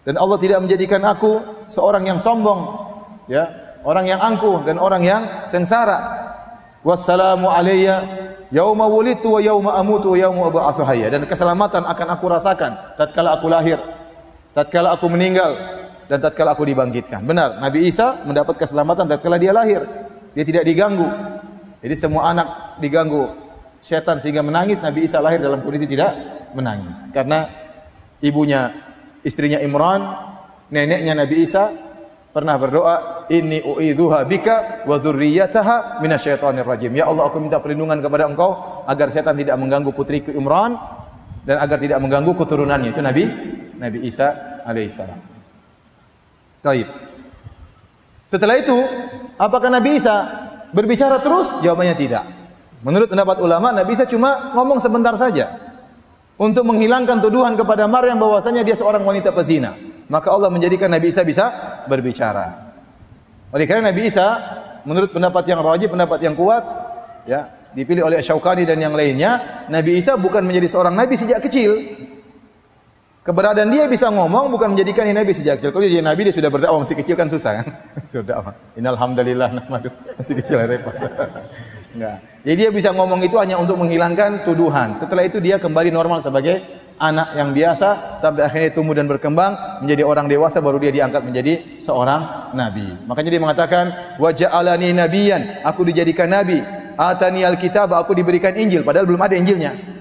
dan Allah tidak menjadikan aku seorang yang sombong, ya, orang yang angkuh dan orang yang sengsara. Wassalamu alayya yauma wulidtu wa yauma amutu wa yauma ub'atsu hayya. Dan keselamatan akan aku rasakan tatkala aku lahir, tatkala aku meninggal, dan tatkala aku dibangkitkan. Benar, Nabi Isa mendapat keselamatan tatkala dia lahir. Dia tidak diganggu. Jadi semua anak diganggu setan sehingga menangis, Nabi Isa lahir dalam kondisi tidak menangis. Karena ibunya, istrinya Imran, neneknya Nabi Isa pernah berdoa, inni u'idzuha bika wa dzurriyyataha minasyaitonir rajim. Ya Allah, aku minta perlindungan kepada Engkau agar setan tidak mengganggu putriku Imran dan agar tidak mengganggu keturunannya. Itu Nabi Isa alaihissalam. Taib. Setelah itu, apakah Nabi Isa berbicara terus? Jawabannya tidak. Menurut pendapat ulama, Nabi Isa cuma ngomong sebentar saja untuk menghilangkan tuduhan kepada Maryam bahwasanya dia seorang wanita pezina. Maka Allah menjadikan Nabi Isa bisa berbicara. Oleh karena Nabi Isa, menurut pendapat yang rajih, pendapat yang kuat, ya, dipilih oleh Asy-Syaukani dan yang lainnya, Nabi Isa bukan menjadi seorang nabi sejak kecil. Keberadaan dia bisa ngomong bukan menjadikan dia nabi sejak kecil. Kalau dia jadi nabi, dia sudah berdakwah masih kecil kan susah kan? Sudah apa? Innal hamdalillah nahmadu. Masih kecil repot. Enggak. Jadi dia bisa ngomong itu hanya untuk menghilangkan tuduhan. Setelah itu dia kembali normal sebagai anak yang biasa sampai akhirnya tumbuh dan berkembang menjadi orang dewasa, baru dia diangkat menjadi seorang nabi. Makanya dia mengatakan wa ja'alani nabiyyan, aku dijadikan nabi. Atani alkitab, aku diberikan Injil, padahal belum ada Injilnya.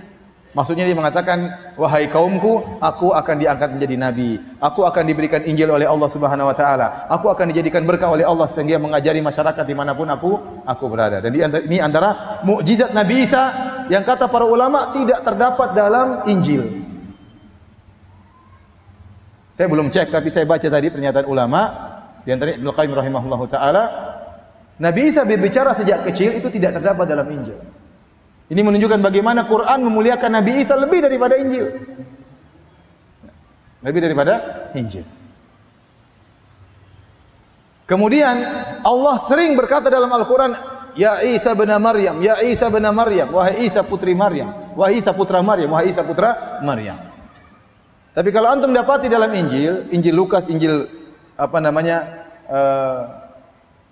Maksudnya dia mengatakan, wahai kaumku, aku akan diangkat menjadi nabi. Aku akan diberikan Injil oleh Allah Subhanahu wa taala. Aku akan dijadikan berkah oleh Allah sehingga mengajari masyarakat dimanapun aku berada. Dan ini antara mukjizat Nabi Isa yang kata para ulama tidak terdapat dalam Injil. Saya belum cek, tapi saya baca tadi pernyataan ulama di antara Ibnu Qayyim rahimahullahu taala, Nabi Isa berbicara sejak kecil itu tidak terdapat dalam Injil. Ini menunjukkan bagaimana Quran memuliakan Nabi Isa lebih daripada Injil. Lebih daripada Injil. Kemudian Allah sering berkata dalam Al-Quran, Ya Isa bin Maryam, Ya Isa bin Maryam, wahai Isa putri Maryam, wahai Isa putra Maryam, wahai Isa putra Maryam. Tapi kalau antum dapati dalam Injil, Injil Lukas, Injil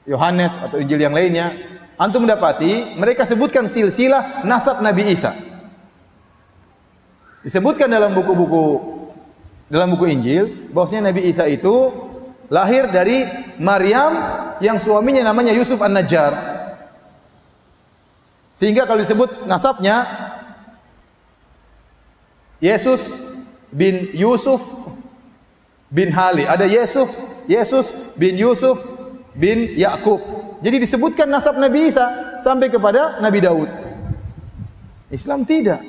Yohanes atau Injil yang lainnya, antum mendapati mereka sebutkan silsilah nasab Nabi Isa. Disebutkan dalam buku Injil bahwasanya Nabi Isa itu lahir dari Maryam yang suaminya namanya Yusuf An-Najjar. Sehingga kalau disebut nasabnya Yesus bin Yusuf bin Hali. Ada Yesus bin Yusuf bin Yakub. Jadi disebutkan nasab Nabi Isa sampai kepada Nabi Daud. Islam tidak.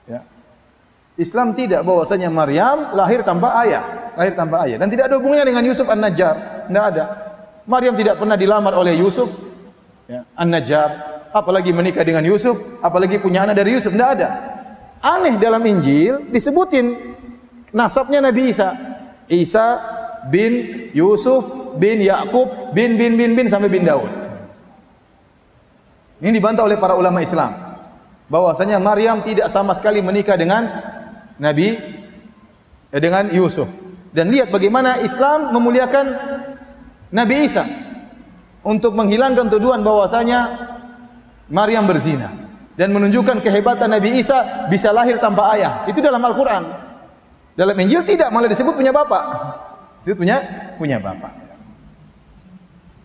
Ya. Islam tidak bahwasanya Maryam lahir tanpa ayah, dan tidak ada hubungannya dengan Yusuf An-Najjar, tidak ada. Maryam tidak pernah dilamar oleh Yusuf, ya, An-Najjar, apalagi menikah dengan Yusuf, apalagi punya anak dari Yusuf, tidak ada. Aneh dalam Injil disebutin nasabnya Nabi Isa. Isa bin Yusuf bin Yakub bin sampai bin Daud. Ini dibantah oleh para ulama Islam bahwasanya Maryam tidak sama sekali menikah dengan dengan Yusuf. Dan lihat bagaimana Islam memuliakan Nabi Isa untuk menghilangkan tuduhan bahwasanya Maryam berzina dan menunjukkan kehebatan Nabi Isa bisa lahir tanpa ayah. Itu dalam Al-Quran. Dalam Injil tidak, malah disebut punya bapak. Disebut punya bapak.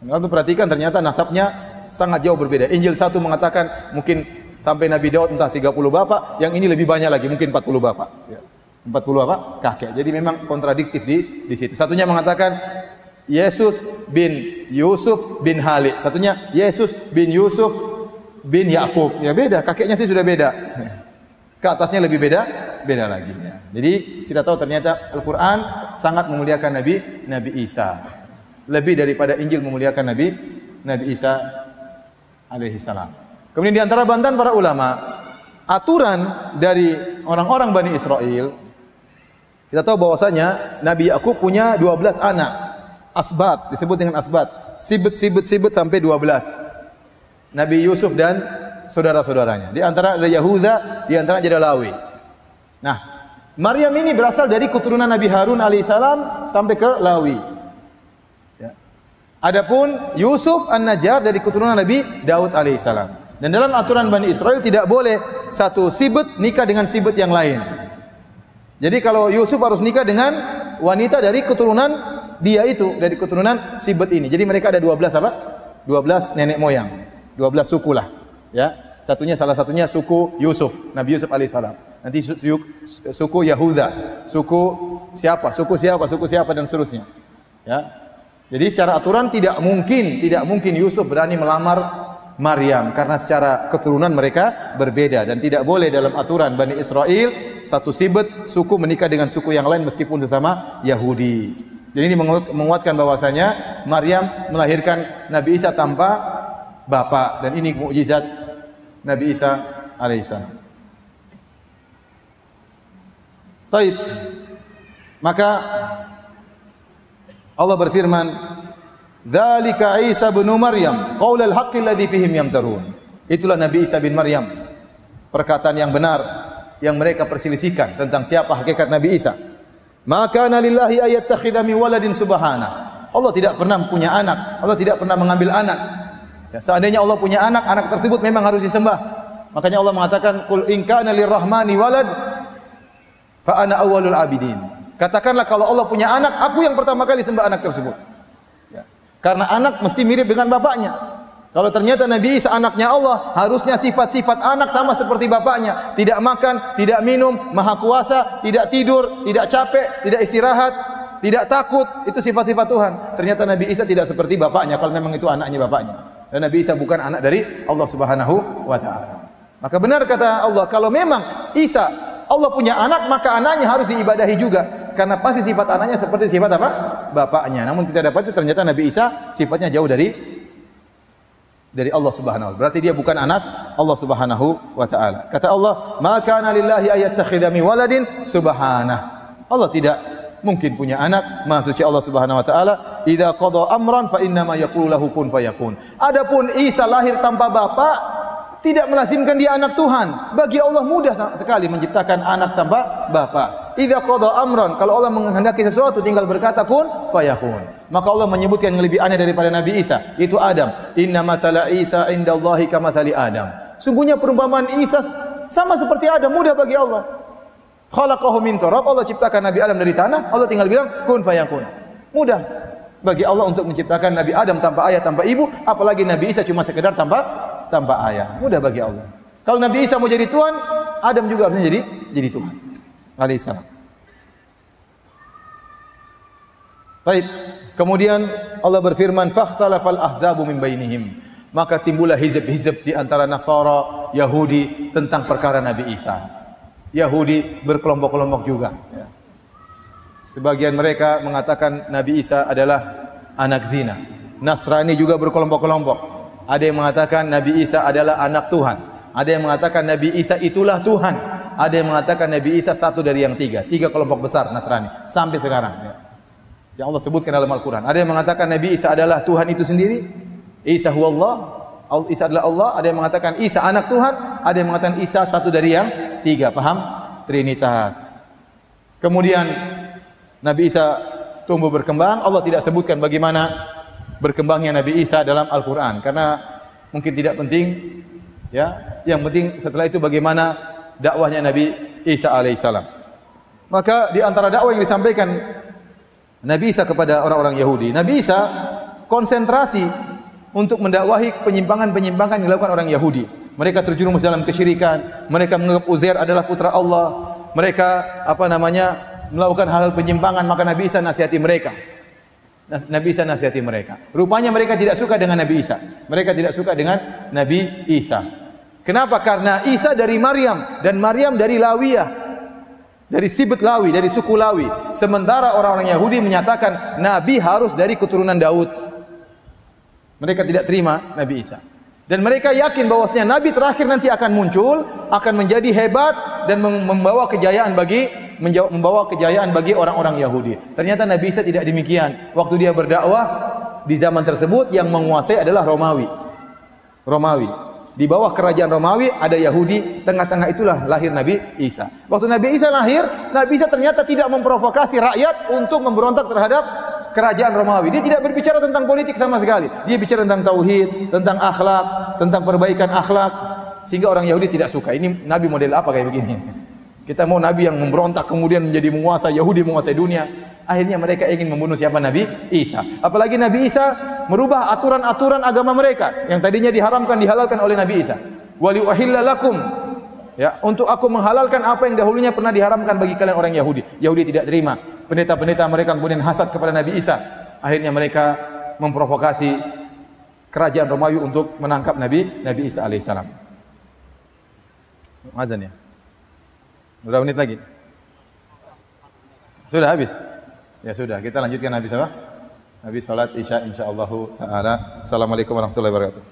Kalau perhatikan ternyata nasabnya sangat jauh berbeda. Injil satu mengatakan mungkin sampai Nabi Daud entah 30 bapak, yang ini lebih banyak lagi, mungkin 40 bapak. 40 apa? Kakek. Jadi memang kontradiktif di situ. Satunya mengatakan Yesus bin Yusuf bin Hali. Satunya Yesus bin Yusuf bin Yakub. Ya beda, kakeknya sih sudah beda. Ke atasnya lebih beda lagi. Jadi kita tahu ternyata Al-Quran sangat memuliakan Nabi Isa. Lebih daripada Injil memuliakan Nabi Isa alaihi salam. Kemudian di antara bantahan para ulama, aturan dari orang-orang Bani Israel, kita tahu bahwasanya Nabi Yakub punya 12 anak. Asbat, disebut dengan asbat. Sibet sampai 12. Nabi Yusuf dan saudara-saudaranya. Di antara ada Yahuda, di antara ada Lawi. Nah, Maryam ini berasal dari keturunan Nabi Harun alaihissalam sampai ke Lawi. Ya. Adapun Yusuf An-Najjar dari keturunan Nabi Daud alaihissalam. Dan dalam aturan Bani Israel tidak boleh satu sibet nikah dengan sibet yang lain. Jadi kalau Yusuf harus nikah dengan wanita dari keturunan dia itu, dari keturunan sibet ini. Jadi mereka ada 12 apa? 12 nenek moyang. 12 suku lah, ya. Salah satunya suku Yusuf, Nabi Yusuf alaihissalam. Nanti suku Yahuda, suku siapa dan seterusnya. Ya. Jadi secara aturan tidak mungkin Yusuf berani melamar Maryam karena secara keturunan mereka berbeda dan tidak boleh dalam aturan Bani Israel satu sibet suku menikah dengan suku yang lain meskipun sesama Yahudi. Jadi ini menguatkan bahwasanya Maryam melahirkan Nabi Isa tanpa bapak dan ini mukjizat Nabi Isa alaihissalam. Baik. Maka Allah berfirman, "Dzalika Isa bin Maryam, qaulul haqqi alladzi fihim yamtarun." Itulah Nabi Isa bin Maryam, perkataan yang benar yang mereka perselisihkan tentang siapa hakikat Nabi Isa. Maka lillahi ayattakhidha min waladin subhana. Allah tidak pernah punya anak, Allah tidak pernah mengambil anak. Ya, seandainya Allah punya anak, anak tersebut memang harus disembah. Makanya Allah mengatakan, "Qul in kana lirrahmani walad fa ana awwalul abidin." Katakanlah kalau Allah punya anak, aku yang pertama kali sembah anak tersebut. Ya. Karena anak mesti mirip dengan bapaknya. Kalau ternyata Nabi Isa anaknya Allah, harusnya sifat-sifat anak sama seperti bapaknya. Tidak makan, tidak minum, maha kuasa, tidak tidur, tidak capek, tidak istirahat, tidak takut. Itu sifat-sifat Tuhan. Ternyata Nabi Isa tidak seperti bapaknya kalau memang itu anaknya bapaknya. Dan Nabi Isa bukan anak dari Allah Subhanahu wa taala. Maka benar kata Allah, kalau memang Isa Allah punya anak, maka anaknya harus diibadahi juga. Karena pasti sifat anaknya seperti sifat apa? Bapaknya. Namun kita dapati ternyata Nabi Isa sifatnya jauh dari Allah Subhanahu wa taala. Berarti dia bukan anak Allah Subhanahu wa taala. Kata Allah, "Ma kana lillahi ayattakhidha min waladin subhanah." Allah tidak mungkin punya anak, Maha suci Allah Subhanahu wa taala. "Idza qada amran fa inna ma yaqulu lahu kun fayakun." Adapun Isa lahir tanpa bapak, tidak melazimkan dia anak Tuhan. Bagi Allah mudah sekali menciptakan anak tanpa bapak. Idza qada amran, kalau Allah menghendaki sesuatu tinggal berkata kun fayakun. Maka Allah menyebutkan yang lebih aneh daripada Nabi Isa, itu Adam. Inna mathala Isa indallahi kamathali Adam. Sungguhnya perumpamaan Isa sama seperti Adam, mudah bagi Allah. Khalaqahu min turab, Allah ciptakan Nabi Adam dari tanah, Allah tinggal bilang kun fayakun. Mudah bagi Allah untuk menciptakan Nabi Adam tanpa ayah, tanpa ibu, apalagi Nabi Isa cuma sekedar tanpa ayah. Mudah bagi Allah. Kalau Nabi Isa mau jadi Tuhan, Adam juga harusnya jadi Tuhan. Alaihissalam. Baik. Kemudian Allah berfirman, "Fakhtalafal ahzabu min bainihim." Maka timbullah hizb-hizb di antara Nasara, Yahudi tentang perkara Nabi Isa. Yahudi berkelompok-kelompok juga. Ya. Sebagian mereka mengatakan Nabi Isa adalah anak zina. Nasrani juga berkelompok-kelompok. Ada yang mengatakan Nabi Isa adalah anak Tuhan. Ada yang mengatakan Nabi Isa itulah Tuhan. Ada yang mengatakan Nabi Isa satu dari yang tiga. Tiga kelompok besar Nasrani sampai sekarang. Ya. Yang Allah sebutkan dalam Al-Quran. Ada yang mengatakan Nabi Isa adalah Tuhan itu sendiri. Isa huwallah. Isa adalah Allah. Ada yang mengatakan Isa anak Tuhan. Ada yang mengatakan Isa satu dari yang tiga. Paham? Trinitas. Kemudian Nabi Isa tumbuh berkembang. Allah tidak sebutkan bagaimana berkembangnya Nabi Isa dalam Al-Quran. Karena mungkin tidak penting. Ya, yang penting setelah itu bagaimana dakwahnya Nabi Isa alaihissalam. Maka di antara dakwah yang disampaikan Nabi Isa kepada orang-orang Yahudi, Nabi Isa konsentrasi untuk mendakwahi penyimpangan-penyimpangan yang dilakukan orang Yahudi. Mereka terjerumus dalam kesyirikan, mereka menganggap Uzair adalah putra Allah, mereka melakukan hal-hal penyimpangan, maka Nabi Isa nasihati mereka. Nabi Isa nasihati mereka. Rupanya mereka tidak suka dengan Nabi Isa. Mereka tidak suka dengan Nabi Isa. Kenapa? Karena Isa dari Maryam dan Maryam dari Lawiyah. Dari Sibet Lawi, dari suku Lawi. Sementara orang-orang Yahudi menyatakan Nabi harus dari keturunan Daud. Mereka tidak terima Nabi Isa. Dan mereka yakin bahwasanya Nabi terakhir nanti akan muncul, akan menjadi hebat dan membawa kejayaan bagi orang-orang Yahudi. Ternyata Nabi Isa tidak demikian. Waktu dia berdakwah di zaman tersebut yang menguasai adalah Romawi. Di bawah kerajaan Romawi ada Yahudi, tengah-tengah itulah lahir Nabi Isa. Waktu Nabi Isa lahir, Nabi Isa ternyata tidak memprovokasi rakyat untuk memberontak terhadap kerajaan Romawi. Dia tidak berbicara tentang politik sama sekali. Dia bicara tentang tauhid, tentang akhlak, tentang perbaikan akhlak, sehingga orang Yahudi tidak suka. Ini nabi model apa kayak begini? Kita mau nabi yang memberontak kemudian menjadi menguasai Yahudi, menguasai dunia. Akhirnya mereka ingin membunuh siapa? Nabi Isa. Apalagi Nabi Isa merubah aturan-aturan agama mereka yang tadinya diharamkan dihalalkan oleh Nabi Isa. Wa liuhilla lakum, ya, untuk aku menghalalkan apa yang dahulunya pernah diharamkan bagi kalian orang Yahudi. Yahudi tidak terima. Pendeta-pendeta mereka kemudian hasad kepada Nabi Isa. Akhirnya mereka memprovokasi kerajaan Romawi untuk menangkap Nabi Isa alaihissalam. Azan ya. Berapa menit lagi? Sudah habis? Ya sudah, kita lanjutkan habis apa? Habis salat Isya insyaallah taala. Assalamualaikum warahmatullahi wabarakatuh.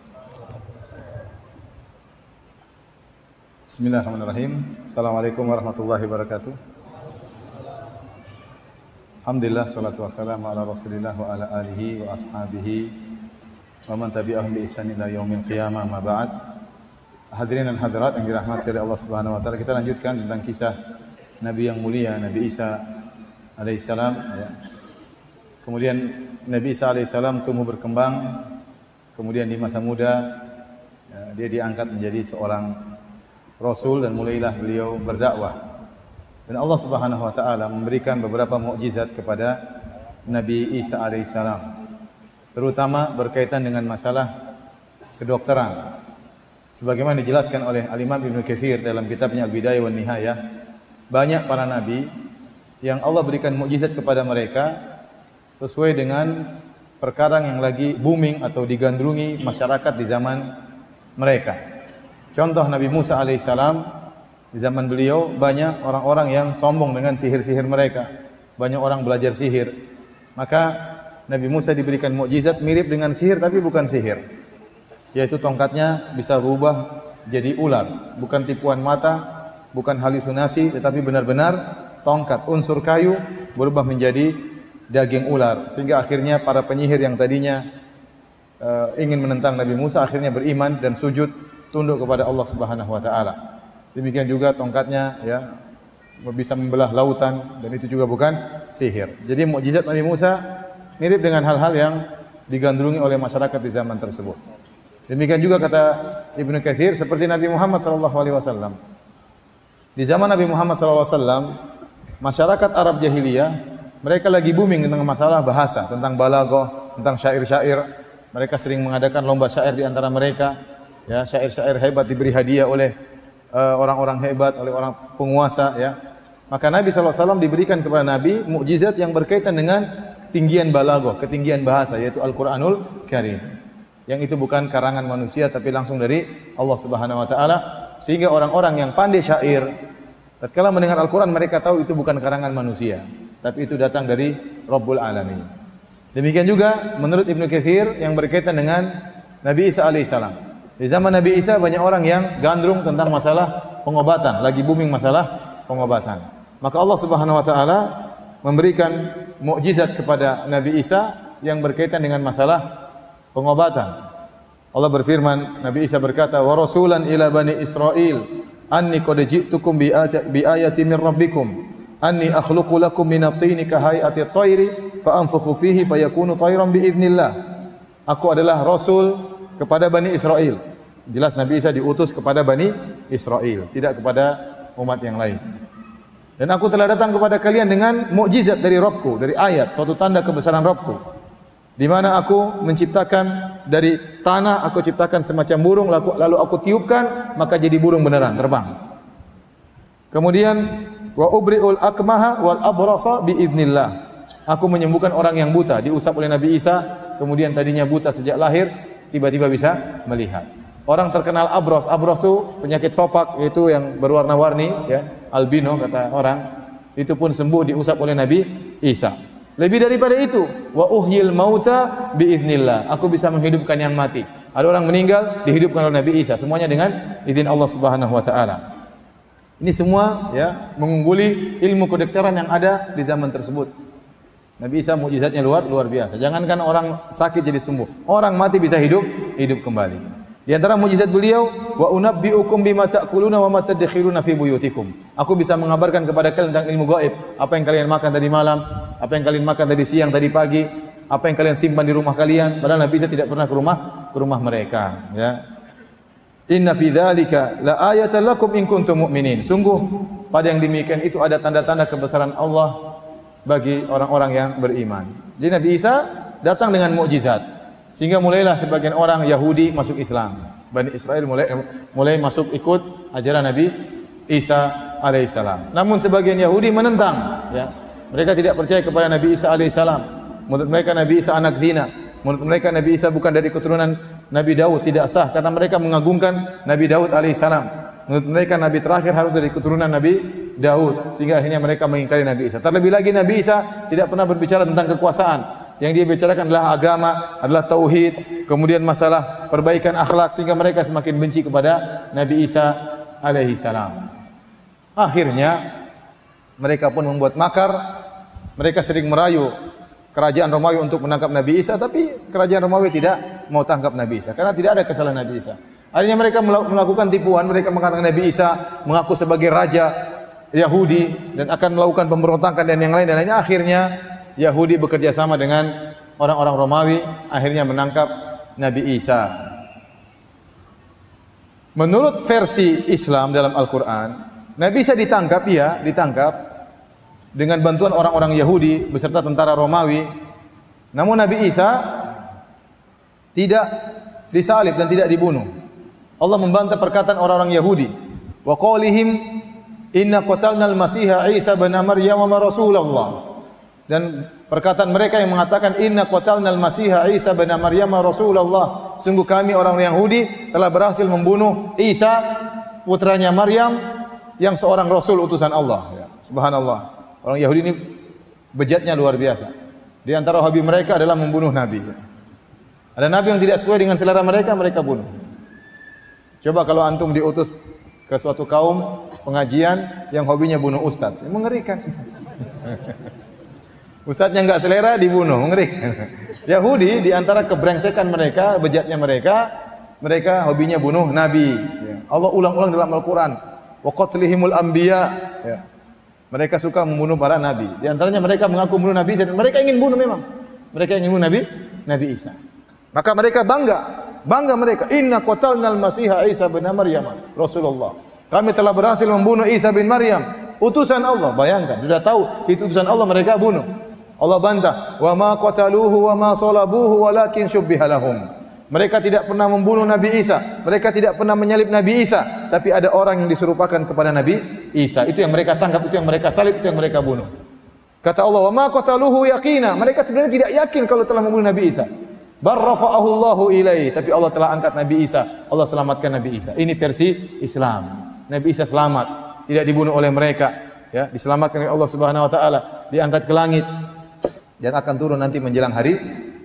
Bismillahirrahmanirrahim. Assalamualaikum warahmatullahi wabarakatuh. Alhamdulillah, salatu wassalamu ala Rasulillah wa ala alihi wa ashabihi wa man tabi'ahum bi ihsan ila yaumil qiyamah, ma ba'd. Hadirin dan hadirat yang dirahmati oleh Allah Subhanahu wa taala, kita lanjutkan tentang kisah Nabi yang mulia, Nabi Isa alaihissalam, ya. Kemudian Nabi Isa alaihissalam tumbuh berkembang, kemudian di masa muda ya, dia diangkat menjadi seorang rasul dan mulailah beliau berdakwah. Dan Allah Subhanahu wa taala memberikan beberapa mukjizat kepada Nabi Isa alaihissalam, terutama berkaitan dengan masalah kedokteran. Sebagaimana dijelaskan oleh Al-Imam Ibnu Katsir dalam kitabnya Al-Bidayah wan Nihayah, banyak para nabi yang Allah berikan mukjizat kepada mereka sesuai dengan perkara yang lagi booming atau digandrungi masyarakat di zaman mereka. Contoh Nabi Musa alaihissalam, di zaman beliau banyak orang-orang yang sombong dengan sihir-sihir mereka. Banyak orang belajar sihir. Maka Nabi Musa diberikan mukjizat mirip dengan sihir tapi bukan sihir. Yaitu tongkatnya bisa berubah jadi ular, bukan tipuan mata, bukan halusinasi, tetapi benar-benar tongkat unsur kayu berubah menjadi daging ular, sehingga akhirnya para penyihir yang tadinya ingin menentang Nabi Musa akhirnya beriman dan sujud tunduk kepada Allah Subhanahu wa taala. Demikian juga tongkatnya ya bisa membelah lautan dan itu juga bukan sihir. Jadi mukjizat Nabi Musa mirip dengan hal-hal yang digandrungi oleh masyarakat di zaman tersebut. Demikian juga kata Ibnu Katsir seperti Nabi Muhammad sallallahu alaihi wasallam. Di zaman Nabi Muhammad sallallahu alaihi wasallam, masyarakat Arab jahiliyah mereka lagi booming tentang masalah bahasa, tentang balaghah, tentang syair-syair. Mereka sering mengadakan lomba syair di antara mereka. Ya, syair-syair hebat diberi hadiah oleh orang-orang hebat, oleh orang penguasa ya. Maka Nabi sallallahu alaihi wasallam diberikan kepada Nabi mukjizat yang berkaitan dengan ketinggian balaghah, ketinggian bahasa yaitu Al-Qur'anul Karim. Yang itu bukan karangan manusia tapi langsung dari Allah Subhanahu wa taala, sehingga orang-orang yang pandai syair tatkala mendengar Al-Qur'an mereka tahu itu bukan karangan manusia, tapi itu datang dari Rabbul Alamin. Demikian juga menurut Ibnu Katsir yang berkaitan dengan Nabi Isa alaihissalam. Di zaman Nabi Isa banyak orang yang gandrung tentang masalah pengobatan, lagi booming masalah pengobatan. Maka Allah Subhanahu wa taala memberikan mukjizat kepada Nabi Isa yang berkaitan dengan masalah pengobatan. Allah berfirman, Nabi Isa berkata, "Wa rasulan ila bani Israil, anni qad ji'tukum bi ayati min rabbikum, anni akhluqu lakum min at-tini ka hay'ati at-tayri, fa anfukhu fihi fayakunu tayran bi idznillah." Aku adalah rasul kepada Bani Israel. Jelas Nabi Isa diutus kepada Bani Israel, tidak kepada umat yang lain. Dan aku telah datang kepada kalian dengan mukjizat dari Rabbku, dari ayat, suatu tanda kebesaran Rabbku. Di mana aku menciptakan dari tanah, aku ciptakan semacam burung, lalu aku tiupkan, maka jadi burung beneran, terbang. Kemudian wa ubri'ul akmaha wal abrasa bi idznillah. Aku menyembuhkan orang yang buta, diusap oleh Nabi Isa, kemudian tadinya buta sejak lahir, tiba-tiba bisa melihat. Orang terkenal abros itu penyakit sopak, yaitu yang berwarna-warni, ya, albino kata orang, itu pun sembuh diusap oleh Nabi Isa. Lebih daripada itu, wa uhyil mauta biiznillah. Aku bisa menghidupkan yang mati. Ada orang meninggal dihidupkan oleh Nabi Isa, semuanya dengan izin Allah Subhanahu wa taala. Ini semua ya mengungguli ilmu kedokteran yang ada di zaman tersebut. Nabi Isa mukjizatnya luar biasa. Jangankan orang sakit jadi sembuh, orang mati bisa hidup kembali. Di antara mukjizat beliau, wa unabbiukum bima ta'kuluna wa ma tadkhiruna fi buyutikum. Aku bisa mengabarkan kepada kalian tentang ilmu gaib, apa yang kalian makan tadi malam, apa yang kalian makan tadi siang, tadi pagi, apa yang kalian simpan di rumah kalian. Padahal Nabi Isa tidak pernah ke rumah mereka, ya. Inna fi dzalika la ayatan lakum in kuntum mu'minin. Sungguh pada yang demikian itu ada tanda-tanda kebesaran Allah bagi orang-orang yang beriman. Jadi Nabi Isa datang dengan mukjizat. Sehingga mulailah sebagian orang Yahudi masuk Islam. Bani Israel mulai masuk ikut ajaran Nabi Isa alaihissalam. Namun sebagian Yahudi menentang, ya. Mereka tidak percaya kepada Nabi Isa alaihissalam. Menurut mereka Nabi Isa anak zina. Menurut mereka Nabi Isa bukan dari keturunan Nabi Daud, tidak sah karena mereka mengagungkan Nabi Daud alaihissalam. Menurut mereka Nabi terakhir harus dari keturunan Nabi Daud, sehingga akhirnya mereka mengingkari Nabi Isa. Terlebih lagi Nabi Isa tidak pernah berbicara tentang kekuasaan. Yang dia bicarakan adalah agama, adalah tauhid, kemudian masalah perbaikan akhlak, sehingga mereka semakin benci kepada Nabi Isa alaihi salam. Akhirnya mereka pun membuat makar. Mereka sering merayu kerajaan Romawi untuk menangkap Nabi Isa, tapi kerajaan Romawi tidak mau tangkap Nabi Isa karena tidak ada kesalahan Nabi Isa. Akhirnya mereka melakukan tipuan. Mereka mengatakan Nabi Isa mengaku sebagai raja Yahudi dan akan melakukan pemberontakan dan yang lain dan lainnya. Akhirnya Yahudi bekerja sama dengan orang-orang Romawi, akhirnya menangkap Nabi Isa. Menurut versi Islam dalam Al-Quran, Nabi Isa ditangkap dengan bantuan orang-orang Yahudi beserta tentara Romawi. Namun Nabi Isa tidak disalib dan tidak dibunuh. Allah membantah perkataan orang-orang Yahudi. Wa qaulihim inna qatalnal masiha Isa bin Maryam wa Rasulullah. Dan perkataan mereka yang mengatakan inna qatalnal masiha Isa bin Maryam Rasulullah, sungguh kami orang Yahudi telah berhasil membunuh Isa putranya Maryam yang seorang rasul utusan Allah, ya. Subhanallah. Orang Yahudi ini bejatnya luar biasa. Di antara hobi mereka adalah membunuh nabi. Ada nabi yang tidak sesuai dengan selera mereka, mereka bunuh. Coba kalau antum diutus ke suatu kaum pengajian yang hobinya bunuh ustaz, mengerikan. Ustadznya enggak selera dibunuh, mengerikan. Yahudi di antara kebrengsekan mereka, bejatnya mereka hobinya bunuh nabi. Allah ulang-ulang dalam Al-Qur'an, wa qatlihimul anbiya. Ya. Mereka suka membunuh para nabi. Di antaranya mereka mengaku membunuh Nabi Isa dan mereka ingin bunuh memang. Mereka ingin bunuh Nabi Isa. Maka mereka bangga mereka, inna qatalnal masiha Isa bin Maryam Rasulullah. Kami telah berhasil membunuh Isa bin Maryam, utusan Allah. Bayangkan, sudah tahu itu utusan Allah, mereka bunuh. Allah bantah, wa ma qataluhu wa ma salabuhu walakin syubbiha lahum. Mereka tidak pernah membunuh Nabi Isa, mereka tidak pernah menyalib Nabi Isa, tapi ada orang yang diserupakan kepada Nabi Isa. Itu yang mereka tangkap, itu yang mereka salib, itu yang mereka bunuh. Kata Allah, wa ma qataluhu yaqina. Mereka sebenarnya tidak yakin kalau telah membunuh Nabi Isa. Bar rafa'ahu Allahu ilaihi, tapi Allah telah angkat Nabi Isa. Allah selamatkan Nabi Isa. Ini versi Islam. Nabi Isa selamat, tidak dibunuh oleh mereka, ya, diselamatkan oleh Allah Subhanahu wa taala, diangkat ke langit. Dan akan turun nanti menjelang hari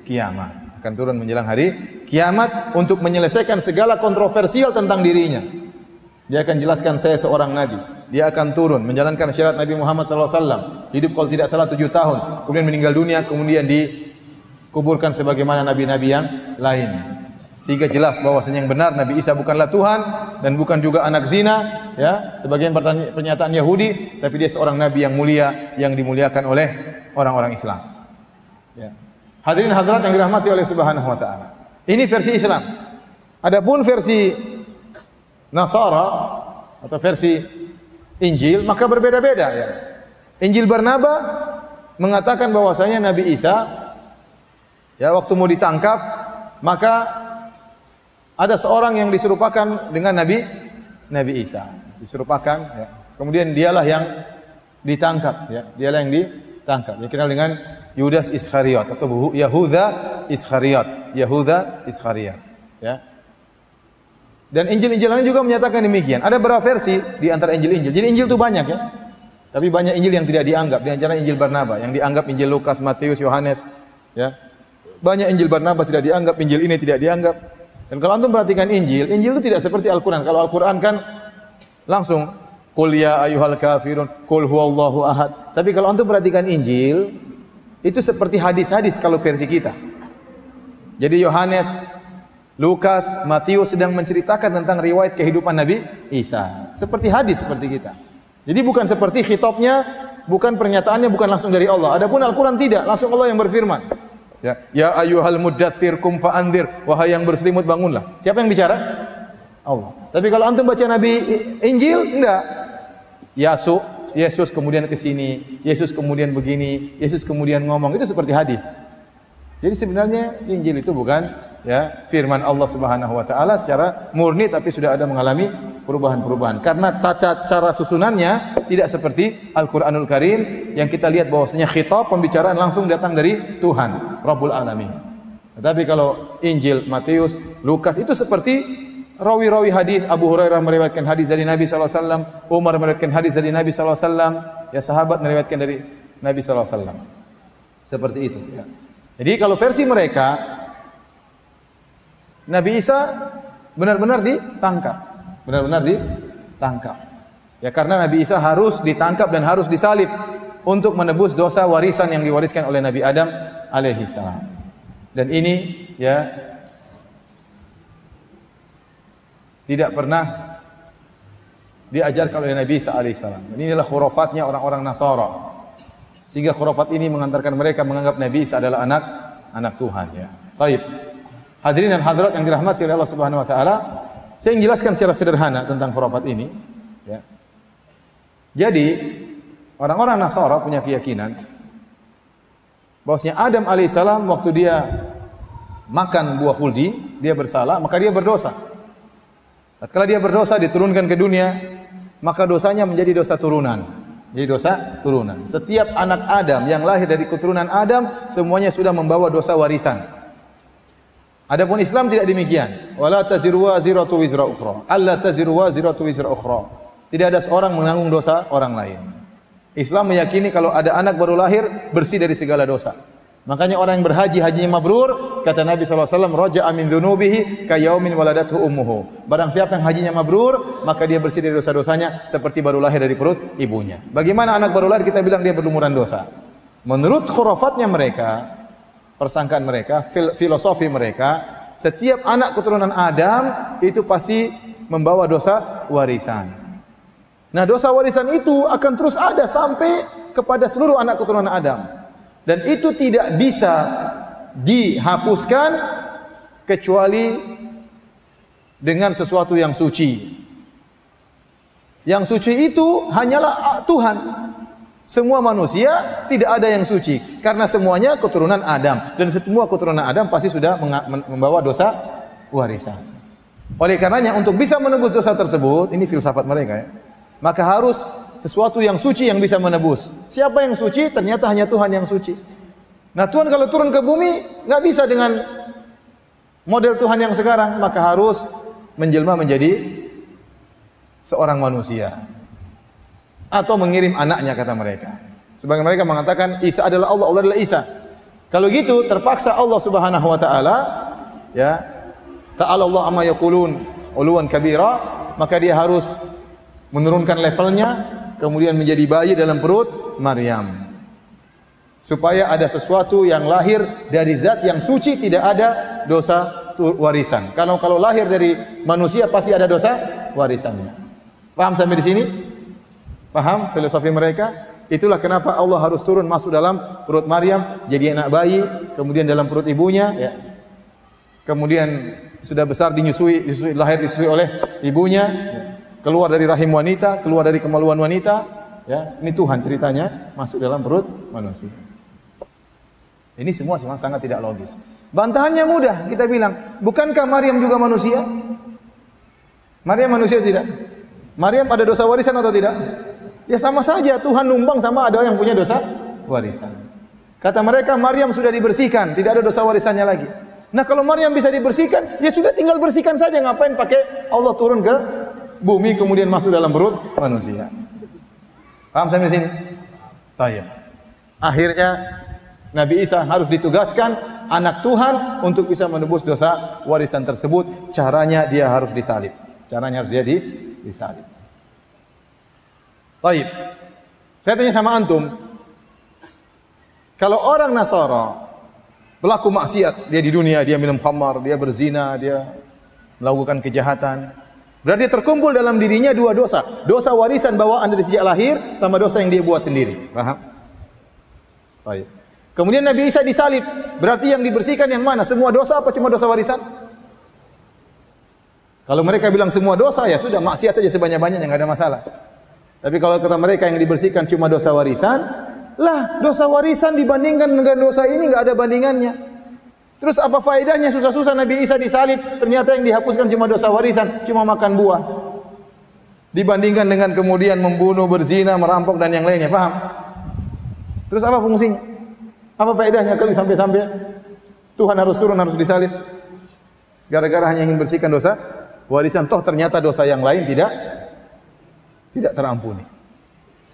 kiamat. Akan turun menjelang hari kiamat untuk menyelesaikan segala kontroversial tentang dirinya. Dia akan jelaskan saya seorang nabi. Dia akan turun menjalankan syarat Nabi Muhammad SAW. Hidup kalau tidak salah 7 tahun. Kemudian meninggal dunia, kemudian dikuburkan sebagaimana nabi-nabi yang lain. Sehingga jelas bahwasanya yang benar Nabi Isa bukanlah Tuhan dan bukan juga anak zina, ya, sebagian pernyataan Yahudi, tapi dia seorang nabi yang mulia yang dimuliakan oleh orang-orang Islam. Ya. Hadirin hadirat yang dirahmati oleh Subhanahu wa taala. Ini versi Islam. Adapun versi Nasara atau versi Injil maka berbeda-beda, ya. Injil Barnaba mengatakan bahwasanya Nabi Isa, ya, waktu mau ditangkap maka ada seorang yang diserupakan dengan Nabi Isa, diserupakan, ya. Kemudian dialah yang ditangkap, ya. Dialah yang ditangkap. Dikenal dengan Yudas Iskariot atau Yahuda Iskariot, ya. Dan Injil-Injil lain juga menyatakan demikian. Ada beberapa versi di antara Injil-Injil. Jadi Injil itu banyak, ya. Tapi banyak Injil yang tidak dianggap. Di antara Injil Barnaba yang dianggap Injil Lukas, Matius, Yohanes, ya. Banyak Injil Barnaba tidak dianggap, Injil ini tidak dianggap. Dan kalau antum perhatikan Injil itu tidak seperti Al-Qur'an. Kalau Al-Qur'an kan langsung qul ya ayyuhal kafirun, qul huwallahu ahad. Tapi kalau antum perhatikan Injil itu seperti hadis-hadis kalau versi kita. Jadi Yohanes Lukas, Matius sedang menceritakan tentang riwayat kehidupan Nabi Isa. Seperti hadis seperti kita. Jadi bukan seperti khitabnya, bukan pernyataannya bukan langsung dari Allah. Adapun Al-Qur'an tidak, langsung Allah yang berfirman. Ya ayyuhal muddatsir kum fa'andzir, wahai yang berselimut bangunlah. Siapa yang bicara? Allah. Tapi kalau antum baca Nabi Injil, enggak. Yesus kemudian ke sini, Yesus kemudian begini, Yesus kemudian ngomong, itu seperti hadis. Jadi sebenarnya Injil itu bukan firman Allah Subhanahu wa taala secara murni, tapi sudah ada mengalami perubahan-perubahan. Karena cara susunannya tidak seperti Al-Qur'anul Karim yang kita lihat bahwasanya khitab pembicaraan langsung datang dari Tuhan Rabbul Alamin. Tetapi kalau Injil, Matius, Lukas itu seperti rawi-rawi hadis. Abu Hurairah meriwayatkan hadis dari Nabi sallallahu alaihi wasallam, Umar meriwayatkan hadis dari Nabi sallallahu alaihi wasallam, sahabat meriwayatkan dari Nabi sallallahu alaihi wasallam. Seperti itu, Jadi kalau versi mereka, Nabi Isa benar-benar ditangkap. Benar-benar ditangkap. Karena Nabi Isa harus ditangkap dan harus disalib untuk menebus dosa warisan yang diwariskan oleh Nabi Adam alaihi salam. Dan ini tidak pernah diajarkan oleh Nabi Isa alaihi salam. Ini adalah khurafatnya orang-orang Nasara. Sehingga khurafat ini mengantarkan mereka menganggap Nabi Isa adalah anak Tuhan, Taib. Hadirin dan hadirat yang dirahmati oleh Allah Subhanahu wa taala, saya ingin jelaskan secara sederhana tentang khurafat ini, Jadi, orang-orang Nasara punya keyakinan bahwasanya Adam alaihissalam waktu dia makan buah khuldi, dia bersalah, maka dia berdosa. Tatkala dia berdosa diturunkan ke dunia, maka dosanya menjadi dosa turunan. Jadi dosa turunan. Setiap anak Adam yang lahir dari keturunan Adam semuanya sudah membawa dosa warisan. Adapun Islam tidak demikian. Wala taziru waziratu wizra ukhra. Alla taziru waziratu wizra ukhra. Tidak ada seorang menanggung dosa orang lain. Islam meyakini kalau ada anak baru lahir bersih dari segala dosa. Makanya orang yang berhaji hajinya mabrur, kata Nabi sallallahu alaihi wasallam, raja'a min dzunubihi ka yaumin waladathu ummuhu. Barang siapa yang hajinya mabrur, maka dia bersih dari dosa-dosanya seperti baru lahir dari perut ibunya. Bagaimana anak baru lahir kita bilang dia berlumuran dosa? Menurut khurafatnya mereka, persangkaan mereka, filosofi mereka, setiap anak keturunan Adam itu pasti membawa dosa warisan. Nah, dosa warisan itu akan terus ada sampai kepada seluruh anak keturunan Adam. Dan itu tidak bisa dihapuskan kecuali dengan sesuatu yang suci. Yang suci itu hanyalah Tuhan. Semua manusia tidak ada yang suci karena semuanya keturunan Adam dan semua keturunan Adam pasti sudah membawa dosa warisan. Oleh karenanya untuk bisa menebus dosa tersebut, ini filsafat mereka, maka harus sesuatu yang suci yang bisa menebus. Siapa yang suci? Ternyata hanya Tuhan yang suci. Nah, Tuhan kalau turun ke bumi nggak bisa dengan model Tuhan yang sekarang, maka harus menjelma menjadi seorang manusia atau mengirim anaknya, kata mereka. Sebagian mereka mengatakan Isa adalah Allah, Allah adalah Isa. Kalau gitu terpaksa Allah Subhanahu wa taala ta'ala Allah amma yaqulun uluwan kabira, maka dia harus menurunkan levelnya, kemudian menjadi bayi dalam perut Maryam. Supaya ada sesuatu yang lahir dari zat yang suci, tidak ada dosa warisan. Kalau lahir dari manusia pasti ada dosa warisannya. Paham sampai di sini? Paham filosofi mereka? Itulah kenapa Allah harus turun masuk dalam perut Maryam, jadi anak bayi, kemudian dalam perut ibunya, kemudian sudah besar lahir disusui oleh ibunya, keluar dari rahim wanita, keluar dari kemaluan wanita, ini Tuhan ceritanya masuk dalam perut manusia. Ini semua sangat tidak logis. Bantahannya mudah, kita bilang, bukankah Maryam juga manusia? Maryam manusia tidak? Maryam ada dosa warisan atau tidak? Ya sama saja, Tuhan numpang sama ada yang punya dosa warisan. Kata mereka, Maryam sudah dibersihkan, tidak ada dosa warisannya lagi. Nah, kalau Maryam bisa dibersihkan, ya sudah tinggal bersihkan saja, ngapain pakai Allah turun ke bumi kemudian masuk dalam perut manusia. Paham sampai sini? Tayyib. Akhirnya Nabi Isa harus ditugaskan anak Tuhan untuk bisa menebus dosa warisan tersebut. Caranya dia harus disalib. Caranya harus dia disalib. Tayyib. Saya tanya sama antum, kalau orang Nasara Pelaku maksiat, dia di dunia, dia minum khamar, dia berzina, dia melakukan kejahatan. Berarti terkumpul dalam dirinya dua dosa. Dosa warisan bawaan dari sejak lahir sama dosa yang dia buat sendiri. Paham? Baik. Kemudian Nabi Isa disalib. Berarti yang dibersihkan yang mana? Semua dosa apa cuma dosa warisan? Kalau mereka bilang semua dosa, ya sudah maksiat saja sebanyak-banyaknya, enggak ada masalah. Tapi kalau kata mereka yang dibersihkan cuma dosa warisan, lah dosa warisan dibandingkan dengan dosa ini enggak ada bandingannya. Terus apa faedahnya susah-susah Nabi Isa disalib, ternyata yang dihapuskan cuma dosa warisan, cuma makan buah. Dibandingkan dengan kemudian membunuh, berzina, merampok dan yang lainnya, paham? Terus apa fungsinya? Apa faedahnya kalau sampai-sampai Tuhan harus turun, harus disalib? Gara-gara hanya ingin bersihkan dosa warisan, toh ternyata dosa yang lain tidak terampuni.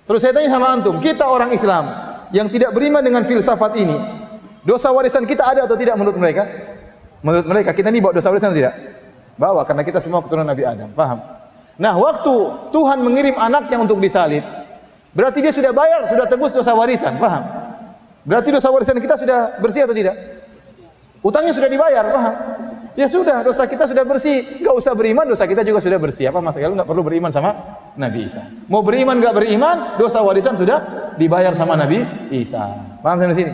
Terus saya tanya sama antum, kita orang Islam yang tidak beriman dengan filsafat ini, dosa warisan kita ada atau tidak menurut mereka? Menurut mereka kita ini bawa dosa warisan atau tidak? Bawa, karena kita semua keturunan Nabi Adam. Paham? Nah, waktu Tuhan mengirim anaknya untuk disalib, berarti dia sudah bayar, sudah tebus dosa warisan. Paham? Berarti dosa warisan kita sudah bersih atau tidak? Utangnya sudah dibayar. Paham? Ya sudah, dosa kita sudah bersih. Gak usah beriman, dosa kita juga sudah bersih. Apa masalah? Lu gak perlu beriman sama Nabi Isa. Mau beriman gak beriman, dosa warisan sudah dibayar sama Nabi Isa. Paham sampai sini?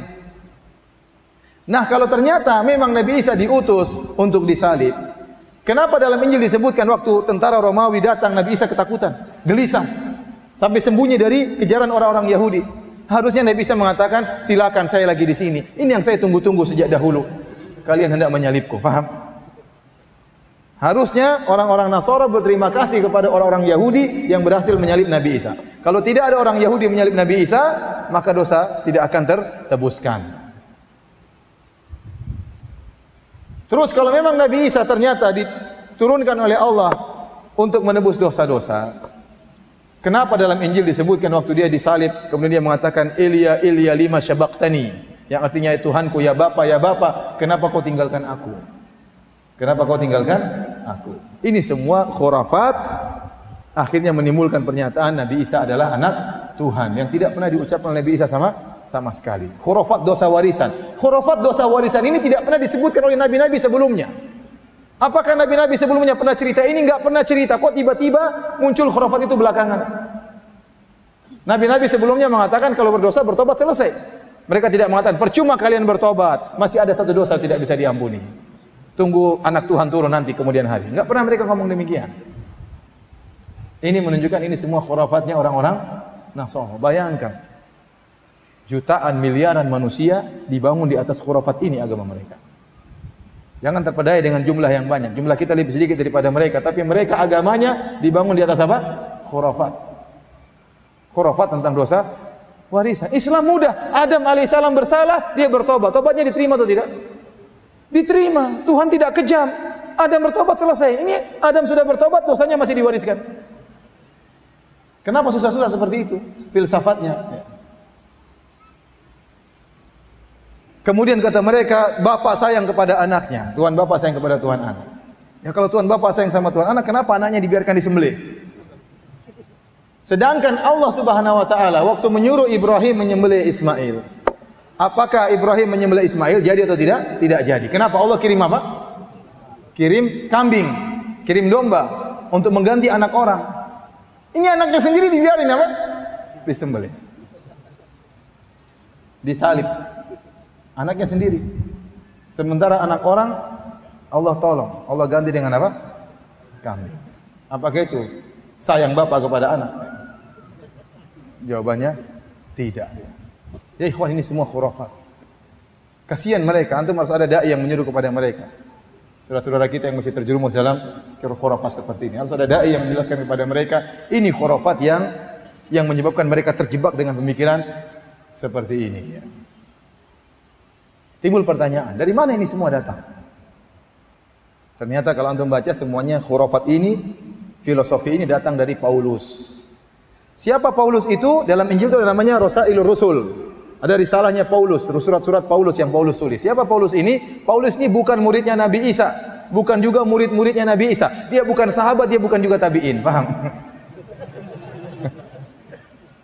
Nah, kalau ternyata memang Nabi Isa diutus untuk disalib, kenapa dalam Injil disebutkan waktu tentara Romawi datang, Nabi Isa ketakutan, gelisah, sampai sembunyi dari kejaran orang-orang Yahudi? Harusnya Nabi Isa mengatakan, silakan saya lagi di sini. Ini yang saya tunggu-tunggu sejak dahulu. Kalian hendak menyalibku, paham? Harusnya orang-orang Nasara berterima kasih kepada orang-orang Yahudi yang berhasil menyalib Nabi Isa. Kalau tidak ada orang Yahudi menyalib Nabi Isa, maka dosa tidak akan tertebuskan. Terus kalau memang Nabi Isa ternyata diturunkan oleh Allah untuk menebus dosa-dosa, kenapa dalam Injil disebutkan waktu dia disalib, kemudian dia mengatakan, Elia, Elia lima syabaktani, yang artinya, Tuhanku, ya Bapa, kenapa kau tinggalkan aku? Kenapa kau tinggalkan aku? Ini semua khurafat, akhirnya menimbulkan pernyataan Nabi Isa adalah anak Tuhan, yang tidak pernah diucapkan oleh Nabi Isa sama sekali. Khurafat dosa warisan. Khurafat dosa warisan ini tidak pernah disebutkan oleh nabi-nabi sebelumnya. Apakah nabi-nabi sebelumnya pernah cerita ini? Enggak pernah cerita. Kok tiba-tiba muncul khurafat itu belakangan? Nabi-nabi sebelumnya mengatakan kalau berdosa bertobat selesai. Mereka tidak mengatakan percuma kalian bertobat, masih ada satu dosa tidak bisa diampuni. Tunggu anak Tuhan turun nanti kemudian hari. Enggak pernah mereka ngomong demikian. Ini menunjukkan ini semua khurafatnya orang-orang Nasara. Bayangkan, jutaan miliaran manusia dibangun di atas khurafat ini agama mereka. Jangan terpedaya dengan jumlah yang banyak. Jumlah kita lebih sedikit daripada mereka, tapi mereka agamanya dibangun di atas apa? Khurafat. Khurafat tentang dosa warisan. Islam mudah. Adam alaihissalam bersalah, dia bertobat. Tobatnya diterima atau tidak? Diterima. Tuhan tidak kejam. Adam bertobat selesai. Ini Adam sudah bertobat, dosanya masih diwariskan. Kenapa susah-susah seperti itu? Filsafatnya. Kemudian kata mereka, bapak sayang kepada anaknya. Tuhan bapak sayang kepada Tuhan anak. Ya kalau Tuhan bapak sayang sama Tuhan anak, kenapa anaknya dibiarkan disembelih? Sedangkan Allah Subhanahu wa taala waktu menyuruh Ibrahim menyembelih Ismail, apakah Ibrahim menyembelih Ismail jadi atau tidak? Tidak jadi. Kenapa? Allah kirim apa? Kirim kambing, kirim domba untuk mengganti anak orang. Ini anaknya sendiri dibiarin apa? Disembelih. Disalib. Anaknya sendiri. Sementara anak orang Allah tolong, Allah ganti dengan apa? Kambing. Apakah itu sayang bapak kepada anak? Jawabannya tidak. Ya ikhwan, ini semua khurafat. Kasihan mereka, antum harus ada dai yang menyuruh kepada mereka. Saudara-saudara kita yang masih terjerumus dalam khurafat seperti ini, harus ada dai yang menjelaskan kepada mereka, ini khurafat yang menyebabkan mereka terjebak dengan pemikiran seperti ini. Ya. Timbul pertanyaan, dari mana ini semua datang? Ternyata kalau antum baca semuanya khurafat ini, filosofi ini datang dari Paulus. Siapa Paulus itu? Dalam Injil itu namanya Rasailur Rusul. Ada risalahnya Paulus, surat-surat Paulus yang Paulus tulis. Siapa Paulus ini? Paulus ini bukan muridnya Nabi Isa, bukan juga murid-muridnya Nabi Isa. Dia bukan sahabat, dia bukan juga tabi'in, paham?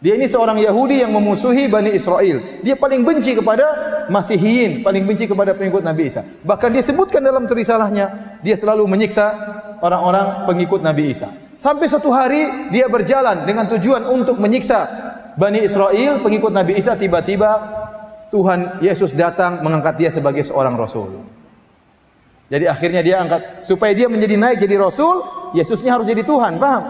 Dia ini seorang Yahudi yang memusuhi Bani Israel. Dia paling benci kepada Masihiyin, paling benci kepada pengikut Nabi Isa. Bahkan dia sebutkan dalam risalahnya, dia selalu menyiksa orang-orang pengikut Nabi Isa. Sampai suatu hari dia berjalan dengan tujuan untuk menyiksa Bani Israel, pengikut Nabi Isa. Tiba-tiba Tuhan Yesus datang mengangkat dia sebagai seorang Rasul. Jadi akhirnya dia angkat, supaya dia menjadi naik jadi Rasul, Yesusnya harus jadi Tuhan, paham?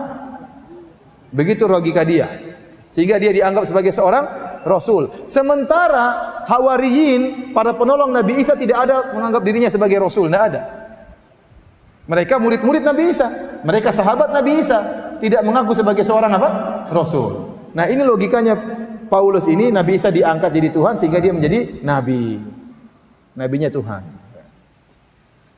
Begitu logika dia. Sehingga dia dianggap sebagai seorang Rasul. Sementara Hawariyin, para penolong Nabi Isa, tidak ada menganggap dirinya sebagai Rasul, tidak ada. Mereka murid-murid Nabi Isa, mereka sahabat Nabi Isa, tidak mengaku sebagai seorang apa? Rasul. Nah ini logikanya Paulus ini, Nabi Isa diangkat jadi Tuhan sehingga dia menjadi Nabi. Nabinya Tuhan.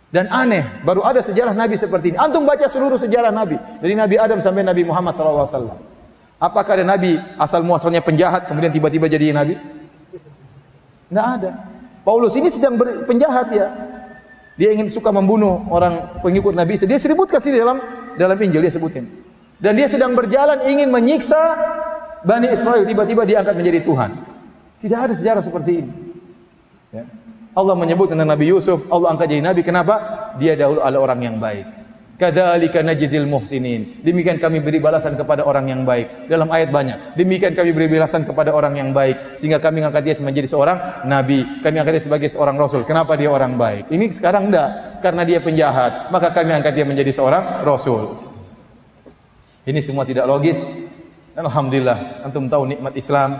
Dan aneh, baru ada sejarah Nabi seperti ini. Antum baca seluruh sejarah Nabi, dari Nabi Adam sampai Nabi Muhammad SAW. Apakah ada Nabi asal muasalnya penjahat kemudian tiba-tiba jadi Nabi? Tidak ada. Paulus ini sedang penjahat ya. Dia ingin suka membunuh orang pengikut Nabi Isa. Dia sebutkan sini dalam Injil dia sebutin. Dan dia sedang berjalan ingin menyiksa Bani Israel, tiba-tiba diangkat menjadi Tuhan. Tidak ada sejarah seperti ini. Ya. Allah menyebut tentang Nabi Yusuf, Allah angkat jadi Nabi. Kenapa? Dia dahulu adalah orang yang baik. Kadzalika najzil muhsinin. Demikian kami beri balasan kepada orang yang baik. Dalam ayat banyak. Demikian kami beri balasan kepada orang yang baik, sehingga kami angkat dia menjadi seorang nabi. Kami angkat dia sebagai seorang rasul. Kenapa dia orang baik? Ini sekarang enggak, karena dia penjahat, maka kami angkat dia menjadi seorang rasul. Ini semua tidak logis. Dan alhamdulillah antum tahu nikmat Islam,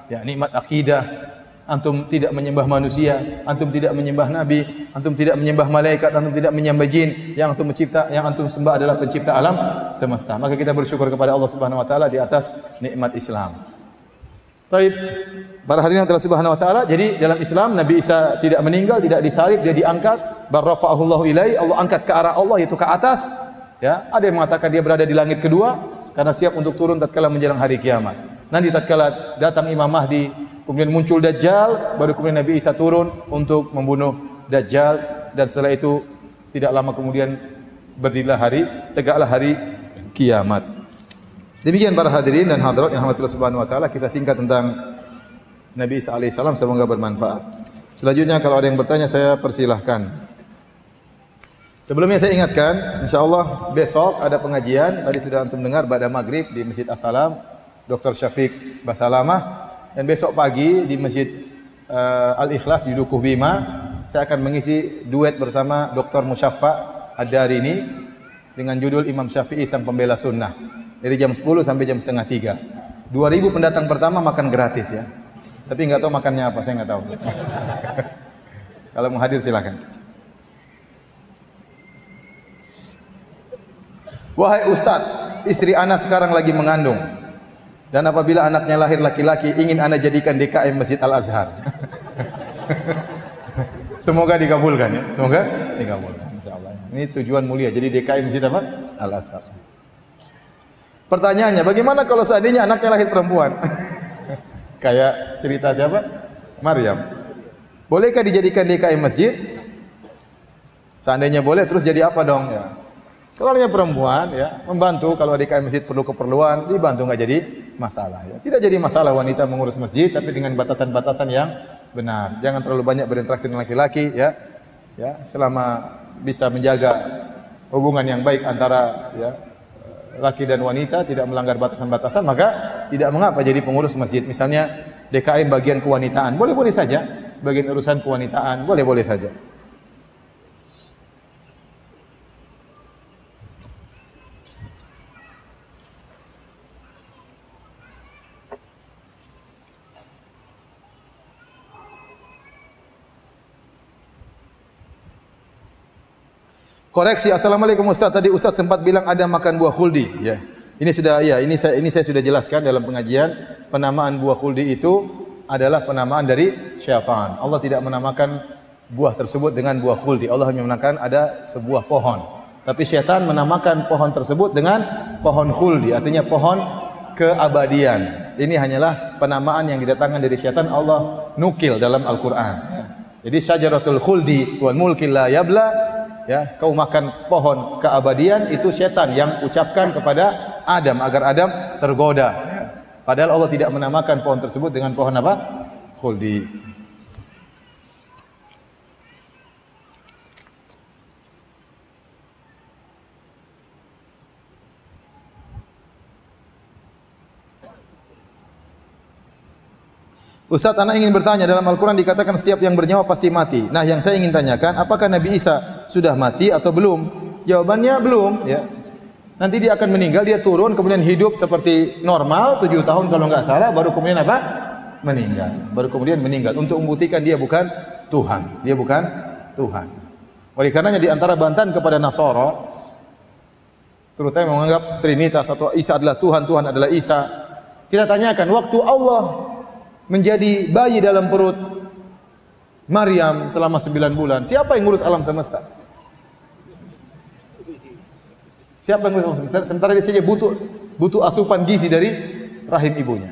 ya, nikmat akidah. Antum tidak menyembah manusia, antum tidak menyembah nabi, antum tidak menyembah malaikat, antum tidak menyembah jin. Yang antum mencipta, yang antum sembah adalah pencipta alam semesta. Maka kita bersyukur kepada Allah Subhanahu wa taala di atas nikmat Islam. Baik, para hadirin Allah Subhanahu wa taala, jadi dalam Islam Nabi Isa tidak meninggal, tidak disalib, dia diangkat, barrafa'ahullahu ilai, Allah angkat ke arah Allah, yaitu ke atas. Ya, ada yang mengatakan dia berada di langit kedua karena siap untuk turun tatkala menjelang hari kiamat. Nanti tatkala datang Imam Mahdi, kemudian muncul Dajjal, baru kemudian Nabi Isa turun untuk membunuh Dajjal, dan setelah itu tidak lama kemudian berdirilah tegaklah hari kiamat. Demikian para hadirin dan hadirat yang rahmatillah subhanahu wa taala, kisah singkat tentang Nabi Isa alaihissalam, semoga bermanfaat. Selanjutnya kalau ada yang bertanya saya persilahkan. Sebelumnya saya ingatkan, insyaallah besok ada pengajian, tadi sudah antum dengar pada maghrib di Masjid As-Salam, Dr. Syafiq Basalamah. Dan besok pagi di Masjid Al-Ikhlas di Dukuh Bima, saya akan mengisi duet bersama Dr. Musyaffa Ad-Darini dengan judul Imam Syafi'i Sang Pembela Sunnah, dari jam 10 sampai jam setengah 3. 2000 pendatang pertama makan gratis ya. Tapi nggak tahu makannya apa, saya nggak tahu. Kalau mau hadir silakan. Wahai Ustadz, istri ana sekarang lagi mengandung. Dan apabila anaknya lahir laki-laki, ingin ana jadikan DKM Masjid Al-Azhar. Semoga dikabulkan ya. Semoga dikabulkan insyaallah. Ini tujuan mulia. Jadi DKM Masjid apa? Al-Azhar. Pertanyaannya, bagaimana kalau seandainya anaknya lahir perempuan? Kayak cerita siapa? Maryam. Bolehkah dijadikan DKM masjid? Seandainya boleh, terus jadi apa dong ya? Kalau hanya perempuan ya, membantu kalau DKM masjid perlu keperluan, dibantu, nggak jadi masalah ya. Tidak jadi masalah wanita mengurus masjid, tapi dengan batasan-batasan yang benar. Jangan terlalu banyak berinteraksi dengan laki-laki ya. Ya, selama bisa menjaga hubungan yang baik antara ya laki dan wanita, tidak melanggar batasan-batasan, maka tidak mengapa jadi pengurus masjid. Misalnya DKM bagian kewanitaan, boleh-boleh saja. Bagian urusan kewanitaan, boleh-boleh saja. Koreksi, assalamualaikum Ustaz. Tadi Ustaz sempat bilang ada makan buah khuldi. Ya, ini sudah ya, ini saya sudah jelaskan dalam pengajian. Penamaan buah khuldi itu adalah penamaan dari syaitan. Allah tidak menamakan buah tersebut dengan buah khuldi. Allah hanya menamakan ada sebuah pohon. Tapi syaitan menamakan pohon tersebut dengan pohon khuldi, artinya pohon keabadian. Ini hanyalah penamaan yang didatangkan dari syaitan. Allah nukil dalam Al-Quran. Ya. Jadi syajaratul khuldi wal mulki la yabla. Ya, kau makan pohon keabadian, itu setan yang ucapkan kepada Adam agar Adam tergoda. Padahal Allah tidak menamakan pohon tersebut dengan pohon apa? Khuldi. Ustaz, anak ingin bertanya, dalam Al-Quran dikatakan setiap yang bernyawa pasti mati. Nah, yang saya ingin tanyakan, apakah Nabi Isa sudah mati atau belum? Jawabannya belum. Ya. Nanti dia akan meninggal, dia turun, kemudian hidup seperti normal, 7 tahun kalau nggak salah, baru kemudian apa? Meninggal. Baru kemudian meninggal. Untuk membuktikan dia bukan Tuhan. Dia bukan Tuhan. Oleh karenanya di antara bantahan kepada Nasara, terutama menganggap Trinitas atau Isa adalah Tuhan, Tuhan adalah Isa. Kita tanyakan, waktu Allah menjadi bayi dalam perut Maryam selama 9 bulan, siapa yang ngurus alam semesta? Siapa yang ngurus alam semesta? Sementara dia saja butuh asupan gizi dari rahim ibunya.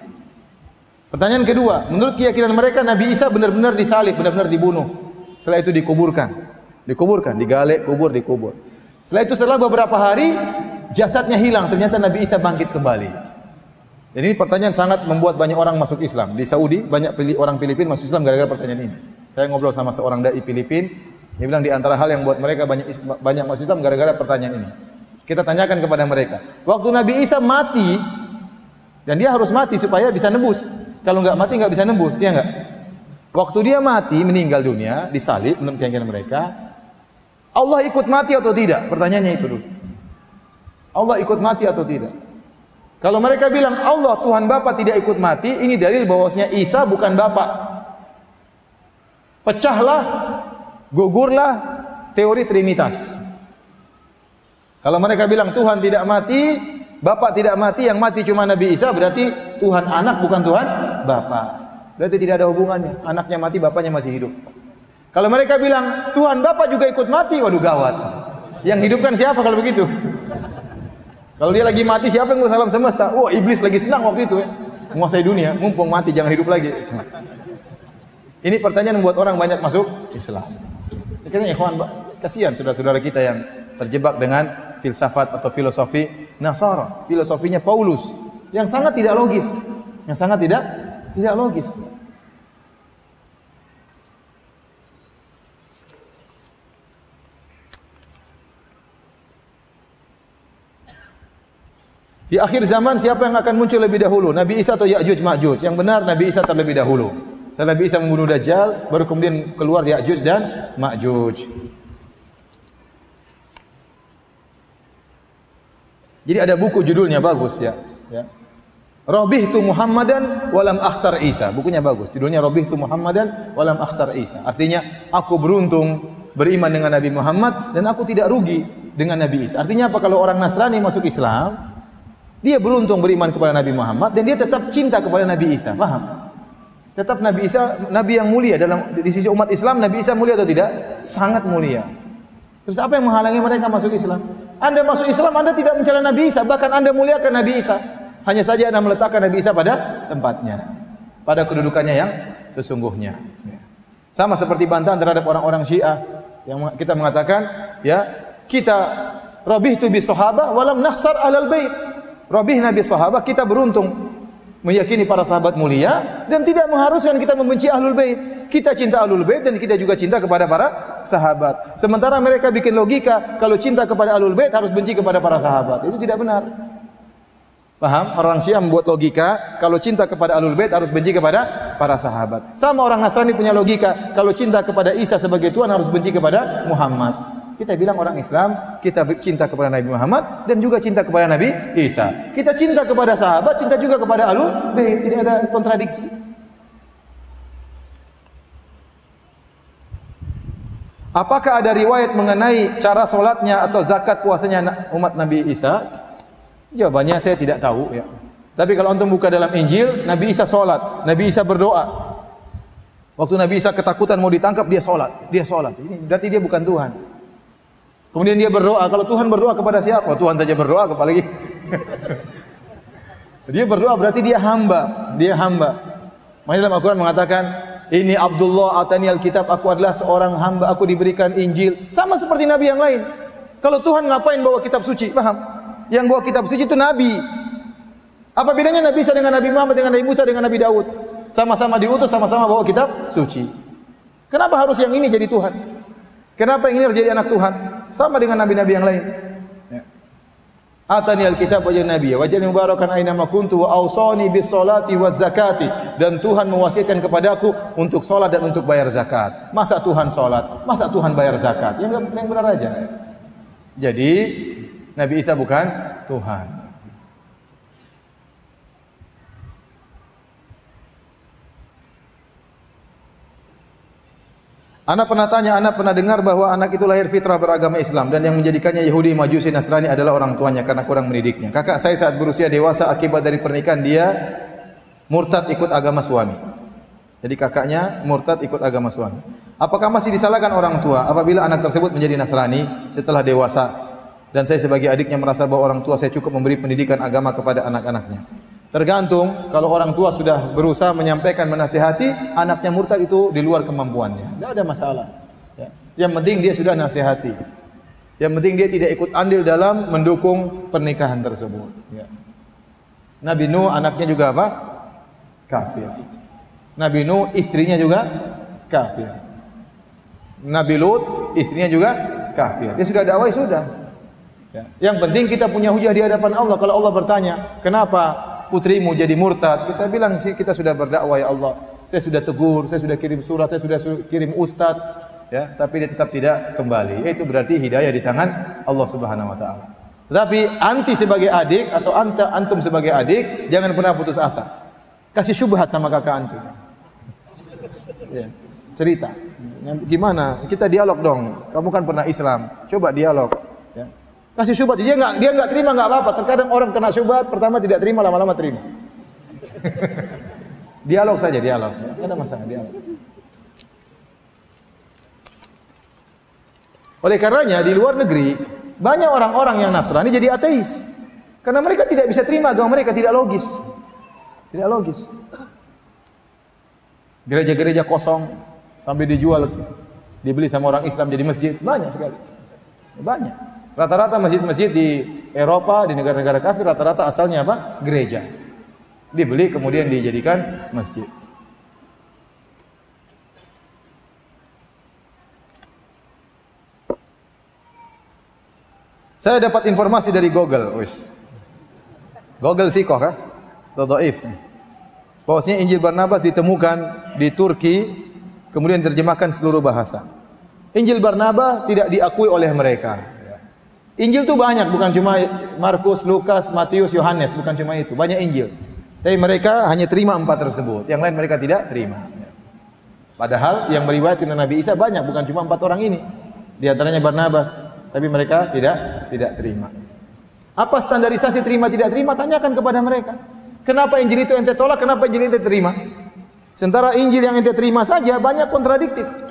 Pertanyaan kedua, menurut keyakinan mereka Nabi Isa benar-benar disalib, benar-benar dibunuh. Setelah itu dikuburkan, digalek, dikubur. Setelah itu setelah beberapa hari jasadnya hilang, ternyata Nabi Isa bangkit kembali. Jadi ini pertanyaan sangat membuat banyak orang masuk Islam. Di Saudi banyak orang Filipina masuk Islam gara-gara pertanyaan ini. Saya ngobrol sama seorang dai Filipin, dia bilang di antara hal yang buat mereka banyak masuk Islam gara-gara pertanyaan ini. Kita tanyakan kepada mereka, waktu Nabi Isa mati, dan dia harus mati supaya bisa nebus. Kalau nggak mati nggak bisa nebus, ya nggak? Waktu dia mati, meninggal dunia, disalib menurut keyakinan mereka, Allah ikut mati atau tidak? Pertanyaannya itu dulu. Allah ikut mati atau tidak? Kalau mereka bilang Allah Tuhan Bapa tidak ikut mati, ini dalil bahwasanya Isa bukan Bapa. Pecahlah, gugurlah teori Trinitas. Kalau mereka bilang Tuhan tidak mati, Bapa tidak mati, yang mati cuma Nabi Isa, berarti Tuhan anak bukan Tuhan Bapa. Berarti tidak ada hubungannya. Anaknya mati, bapaknya masih hidup. Kalau mereka bilang Tuhan Bapa juga ikut mati, waduh gawat. Yang hidupkan siapa kalau begitu? Kalau dia lagi mati, siapa yang ngurus alam semesta? Oh, iblis lagi senang waktu itu ya. Menguasai dunia, mumpung mati jangan hidup lagi. Ini pertanyaan membuat orang banyak masuk Islam. Akhirnya ikhwan, kasihan saudara-saudara kita yang terjebak dengan filsafat atau filosofi Nasara, filosofinya Paulus yang sangat tidak logis, yang sangat tidak logis. Di akhir zaman siapa yang akan muncul lebih dahulu? Nabi Isa atau Ya'juj Ma'juj? Yang benar Nabi Isa terlebih dahulu. Setelah Nabi Isa membunuh Dajjal, baru kemudian keluar Ya'juj dan Ma'juj. Jadi ada buku judulnya bagus ya. Rabihtu Muhammadan walam akhsar Isa. Bukunya bagus. Judulnya Rabihtu Muhammadan walam akhsar Isa. Artinya aku beruntung beriman dengan Nabi Muhammad dan aku tidak rugi dengan Nabi Isa. Artinya apa? Kalau orang Nasrani masuk Islam, dia beruntung beriman kepada Nabi Muhammad dan dia tetap cinta kepada Nabi Isa. Paham? Tetap Nabi Isa nabi yang mulia di sisi umat Islam. Nabi Isa mulia atau tidak? Sangat mulia. Terus apa yang menghalangi mereka masuk Islam? Anda masuk Islam, Anda tidak mencela Nabi Isa, bahkan Anda muliakan Nabi Isa. Hanya saja Anda meletakkan Nabi Isa pada tempatnya, pada kedudukannya yang sesungguhnya. Sama seperti bantahan terhadap orang-orang Syiah yang kita mengatakan, ya, kita rabihtu bi sahabah walam nakhsar alal bait. Rabih Nabi sahabat, kita beruntung meyakini para sahabat mulia dan tidak mengharuskan kita membenci ahlul bait. Kita cinta ahlul bait dan kita juga cinta kepada para sahabat. Sementara mereka bikin logika, kalau cinta kepada ahlul bait harus benci kepada para sahabat. Itu tidak benar. Paham? Orang Syiah membuat logika, kalau cinta kepada ahlul bait harus benci kepada para sahabat. Sama orang Nasrani punya logika, kalau cinta kepada Isa sebagai Tuhan harus benci kepada Muhammad. Kita bilang orang Islam, kita cinta kepada Nabi Muhammad dan juga cinta kepada Nabi Isa. Kita cinta kepada sahabat, cinta juga kepada ahlul bait, tidak ada kontradiksi. Apakah ada riwayat mengenai cara solatnya atau zakat puasanya umat Nabi Isa? Jawabannya saya tidak tahu ya. Tapi kalau antum buka dalam Injil, Nabi Isa solat, Nabi Isa berdoa. Waktu Nabi Isa ketakutan mau ditangkap, dia solat. Ini berarti dia bukan Tuhan. Kemudian dia berdoa. Kalau Tuhan berdoa kepada siapa? Tuhan saja berdoa, apalagi dia berdoa berarti dia hamba. Makanya dalam Al-Quran mengatakan, ini Abdullah atani al-kitab, aku adalah seorang hamba, aku diberikan Injil. Sama seperti Nabi yang lain. Kalau Tuhan ngapain bawa kitab suci? Paham? Yang bawa kitab suci itu Nabi. Apa bedanya Nabi Isa dengan Nabi Muhammad, dengan Nabi Musa, dengan Nabi Daud? Sama-sama diutus, sama-sama bawa kitab suci. Kenapa harus yang ini jadi Tuhan? Kenapa yang ini harus jadi anak Tuhan? Sama dengan nabi-nabi yang lain. Atani alkitab wa nabiyya wa ja'alni mubarakan aina ma kuntu wa awsani bis salati waz zakati, dan Tuhan mewasiatkan kepadaku untuk salat dan untuk bayar zakat. Masa Tuhan salat, masa Tuhan bayar zakat? Yang benar aja. Jadi Nabi Isa bukan Tuhan. Anak pernah tanya, anak pernah dengar bahwa anak itu lahir fitrah beragama Islam dan yang menjadikannya Yahudi, Majusi, Nasrani adalah orang tuanya karena kurang mendidiknya. Kakak saya saat berusia dewasa akibat dari pernikahan dia murtad ikut agama suami. Jadi kakaknya murtad ikut agama suami. Apakah masih disalahkan orang tua apabila anak tersebut menjadi Nasrani setelah dewasa? Dan saya sebagai adiknya merasa bahwa orang tua saya cukup memberi pendidikan agama kepada anak-anaknya. Tergantung, kalau orang tua sudah berusaha menyampaikan, menasihati, anaknya murtad itu di luar kemampuannya. Tidak ada masalah. Ya. Yang penting dia sudah nasihati. Yang penting dia tidak ikut andil dalam mendukung pernikahan tersebut. Ya. Nabi Nuh anaknya juga apa? Kafir. Nabi Nuh istrinya juga kafir. Nabi Lut istrinya juga kafir. Dia sudah dakwah sudah. Ya. Yang penting kita punya hujah di hadapan Allah. Kalau Allah bertanya, kenapa putrimu jadi murtad? Kita bilang sih kita sudah berdakwah ya Allah. Saya sudah tegur, saya sudah kirim surat, saya sudah kirim ustaz, ya, tapi dia tetap tidak kembali. Itu berarti hidayah di tangan Allah Subhanahu wa taala. Tetapi anti sebagai adik atau antum sebagai adik jangan pernah putus asa. Kasih syubhat sama kakak antum. Ya, cerita. Gimana? Kita dialog dong. Kamu kan pernah Islam. Coba dialog, ya. Kasih syubhat, dia enggak terima enggak apa-apa. Terkadang orang kena syubhat, pertama tidak terima, lama-lama terima. Dialog saja, dialog. Enggak ada masalah, dialog. Oleh karenanya di luar negeri banyak orang-orang yang Nasrani jadi ateis. Karena mereka tidak bisa terima agama mereka, tidak logis. Tidak logis. Gereja-gereja kosong sampai dijual, dibeli sama orang Islam jadi masjid, banyak sekali. Banyak. Rata-rata masjid-masjid di Eropa, di negara-negara kafir, rata-rata asalnya apa? Gereja. Dibeli kemudian dijadikan masjid. Saya dapat informasi dari Google, Google sikoh kah? Tadhaif. Bahwasanya Injil Barnabas ditemukan di Turki, kemudian diterjemahkan seluruh bahasa. Injil Barnabas tidak diakui oleh mereka. Injil itu banyak, bukan cuma Markus, Lukas, Matius, Yohanes, bukan cuma itu. Banyak Injil. Tapi mereka hanya terima 4 tersebut. Yang lain mereka tidak terima. Padahal yang meriwayatkan Nabi Isa banyak, bukan cuma 4 orang ini. Di antaranya Barnabas. Tapi mereka tidak terima. Apa standarisasi terima tidak terima? Tanyakan kepada mereka. Kenapa Injil itu ente tolak? Kenapa Injil ente terima? Sementara Injil yang ente terima saja banyak kontradiktif.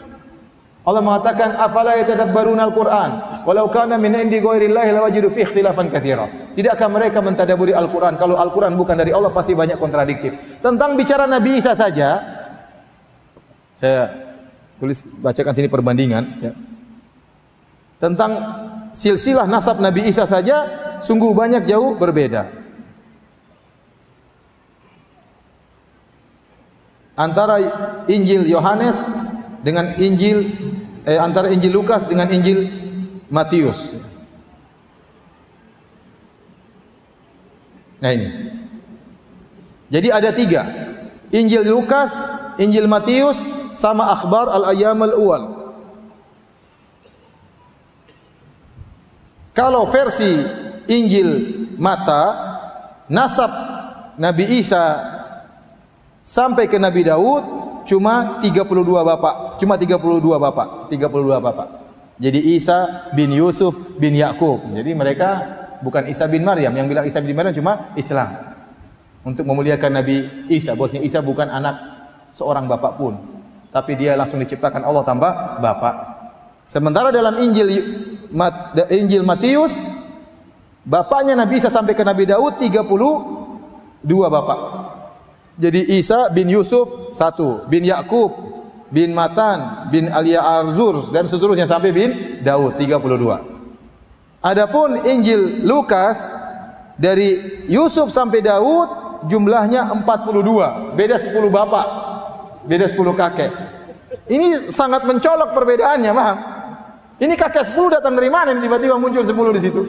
Allah mengatakan afala yatadabbaruna al-Qur'an walau kana min indi ghairillahi lawajidu fi ikhtilafan katsira. Tidakkah mereka mentadabburi Al-Qur'an? Kalau Al-Qur'an bukan dari Allah pasti banyak kontradiktif. Tentang bicara Nabi Isa saja saya bacakan sini perbandingan, ya. Tentang silsilah nasab Nabi Isa saja sungguh banyak jauh berbeda. Antara Injil Yohanes dengan antara Injil Lukas dengan Injil Matius. Nah ini. Jadi ada 3. Injil Lukas, Injil Matius, sama akhbar al-ayyam al-awwal. Kalau versi Injil Mata, nasab Nabi Isa sampai ke Nabi Daud cuma 32 bapak, 32 bapak. Jadi Isa bin Yusuf bin Yakub. Jadi mereka bukan Isa bin Maryam. Yang bilang Isa bin Maryam cuma Islam. Untuk memuliakan Nabi Isa. Bosnya Isa bukan anak seorang bapak pun, tapi dia langsung diciptakan Allah tambah bapak. Sementara dalam Injil Matius, bapaknya Nabi Isa sampai ke Nabi Daud 32 bapak. Jadi Isa bin Yusuf 1, bin Yakub, bin Matan, bin Arzur dan seterusnya sampai bin Daud 32. Adapun Injil Lukas dari Yusuf sampai Daud jumlahnya 42. Beda 10 bapak. Beda 10 kakek. Ini sangat mencolok perbedaannya, paham? Ini kakek 10 datang dari mana? Tiba-tiba muncul 10 di situ.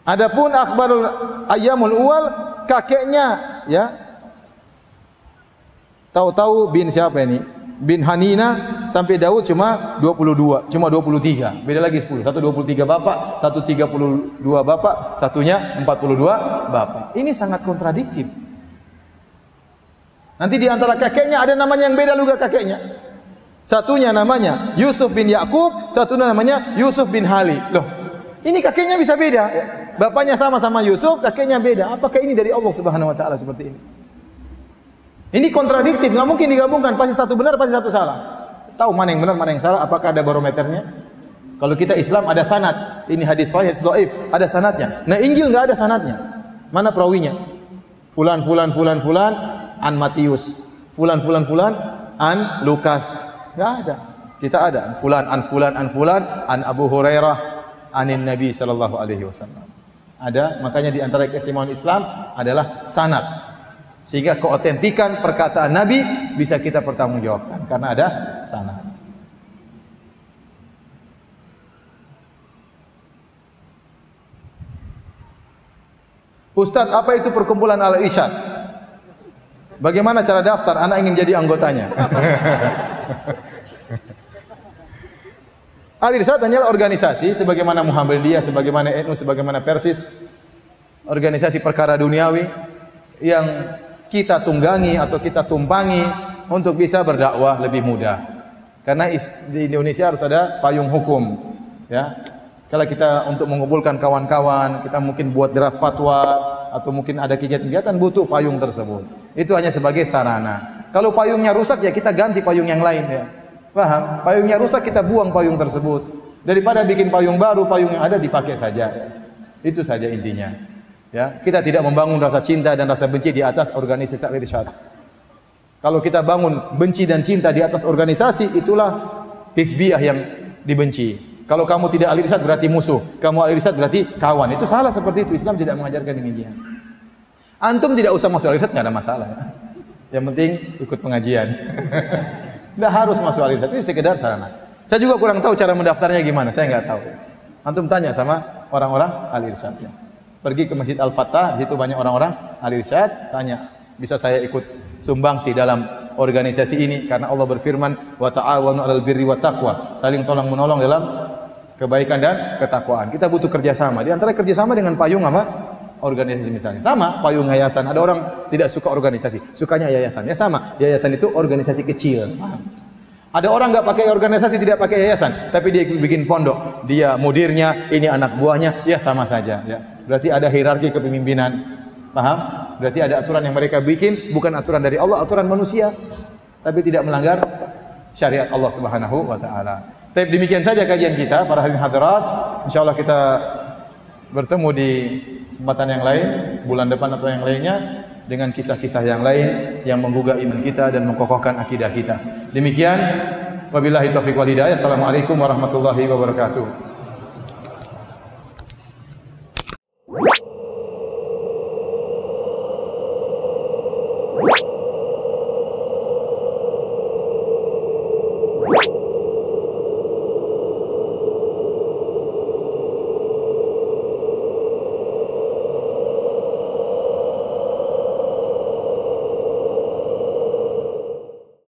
Adapun akhbarul ayyamul uwal, kakeknya ya. Tahu-tahu bin siapa ini? Bin Hanina sampai Daud cuma 22, cuma 23. Beda lagi 10. Satu 23 bapak, satu 32 bapak, satunya 42 bapak. Ini sangat kontradiktif. Nanti di antara kakeknya ada namanya yang beda juga kakeknya. Satunya namanya Yusuf bin Yakub, satunya namanya Yusuf bin Hali. Loh, ini kakeknya bisa beda. Bapaknya sama-sama Yusuf, kakeknya beda. Apakah ini dari Allah Subhanahu wa taala seperti ini? Ini kontradiktif, nggak mungkin digabungkan. Pasti satu benar, pasti satu salah. Tahu mana yang benar, mana yang salah? Apakah ada barometernya? Kalau kita Islam ada sanad. Ini hadis sahih, hadis dhaif, ada sanadnya. Nah, Injil nggak ada sanadnya. Mana perawinya? Fulan an Matius. Fulan an Lukas. Nggak ada. Kita ada fulan an Abu Hurairah anin Nabi sallallahu alaihi wasallam. Ada, makanya di antara keistimewaan Islam adalah sanad. Sehingga keotentikan perkataan Nabi bisa kita pertanggungjawabkan karena ada sanad. Ustadz, apa itu perkumpulan Al-Irsyad? Bagaimana cara daftar? Anak ingin jadi anggotanya. Al-Irsyad hanyalah organisasi sebagaimana Muhammadiyah, sebagaimana NU, sebagaimana Persis, organisasi perkara duniawi yang kita tunggangi atau kita tumpangi untuk bisa berdakwah lebih mudah. Karena di Indonesia harus ada payung hukum, ya. Kalau kita untuk mengumpulkan kawan-kawan, kita mungkin buat draft fatwa atau mungkin ada kegiatan-kegiatan butuh payung tersebut. Itu hanya sebagai sarana. Kalau payungnya rusak ya kita ganti payung yang lain, ya. Paham? Payungnya rusak kita buang payung tersebut. Daripada bikin payung baru, payung yang ada dipakai saja. Ya. Itu saja intinya. Ya, kita tidak membangun rasa cinta dan rasa benci di atas organisasi Al-Irsyad. Kalau kita bangun benci dan cinta di atas organisasi, itulah hizbiyah yang dibenci. Kalau kamu tidak Al-Irsyad berarti musuh, kamu Al-Irsyad berarti kawan. Itu salah seperti itu. Islam tidak mengajarkan demikian. Antum tidak usah masuk Al-Irsyad, enggak ada masalah. Ya. Yang penting ikut pengajian. Enggak harus masuk Al-Irsyad, itu sekedar sarana. Saya juga kurang tahu cara mendaftarnya gimana, saya enggak tahu. Antum tanya sama orang-orang Al-Irsyad. Ya. Pergi ke Masjid Al-Fattah, di situ banyak orang-orang Al-Irsyad, tanya, bisa saya ikut sumbangsi dalam organisasi ini karena Allah berfirman, wa ta'awanu 'alal birri wat taqwa, saling tolong-menolong dalam kebaikan dan ketakwaan. Kita butuh kerjasama. Di antara kerjasama dengan payung apa? Organisasi misalnya. Sama payung yayasan. Ada orang tidak suka organisasi, sukanya yayasan. Ya sama. Yayasan itu organisasi kecil. Ada orang nggak pakai organisasi, tidak pakai yayasan, tapi dia bikin pondok. Dia mudirnya, ini anak buahnya, ya sama saja. Ya. Berarti ada hierarki kepemimpinan. Paham? Berarti ada aturan yang mereka bikin, bukan aturan dari Allah, aturan manusia. Tapi tidak melanggar syariat Allah Subhanahu wa taala. Tapi demikian saja kajian kita para hadirin hadirat. Insyaallah kita bertemu di kesempatan yang lain, bulan depan atau yang lainnya dengan kisah-kisah yang lain yang menggugah iman kita dan menkokohkan akidah kita. Demikian, wabillahi taufiq wal hidayah. Assalamualaikum warahmatullahi wabarakatuh.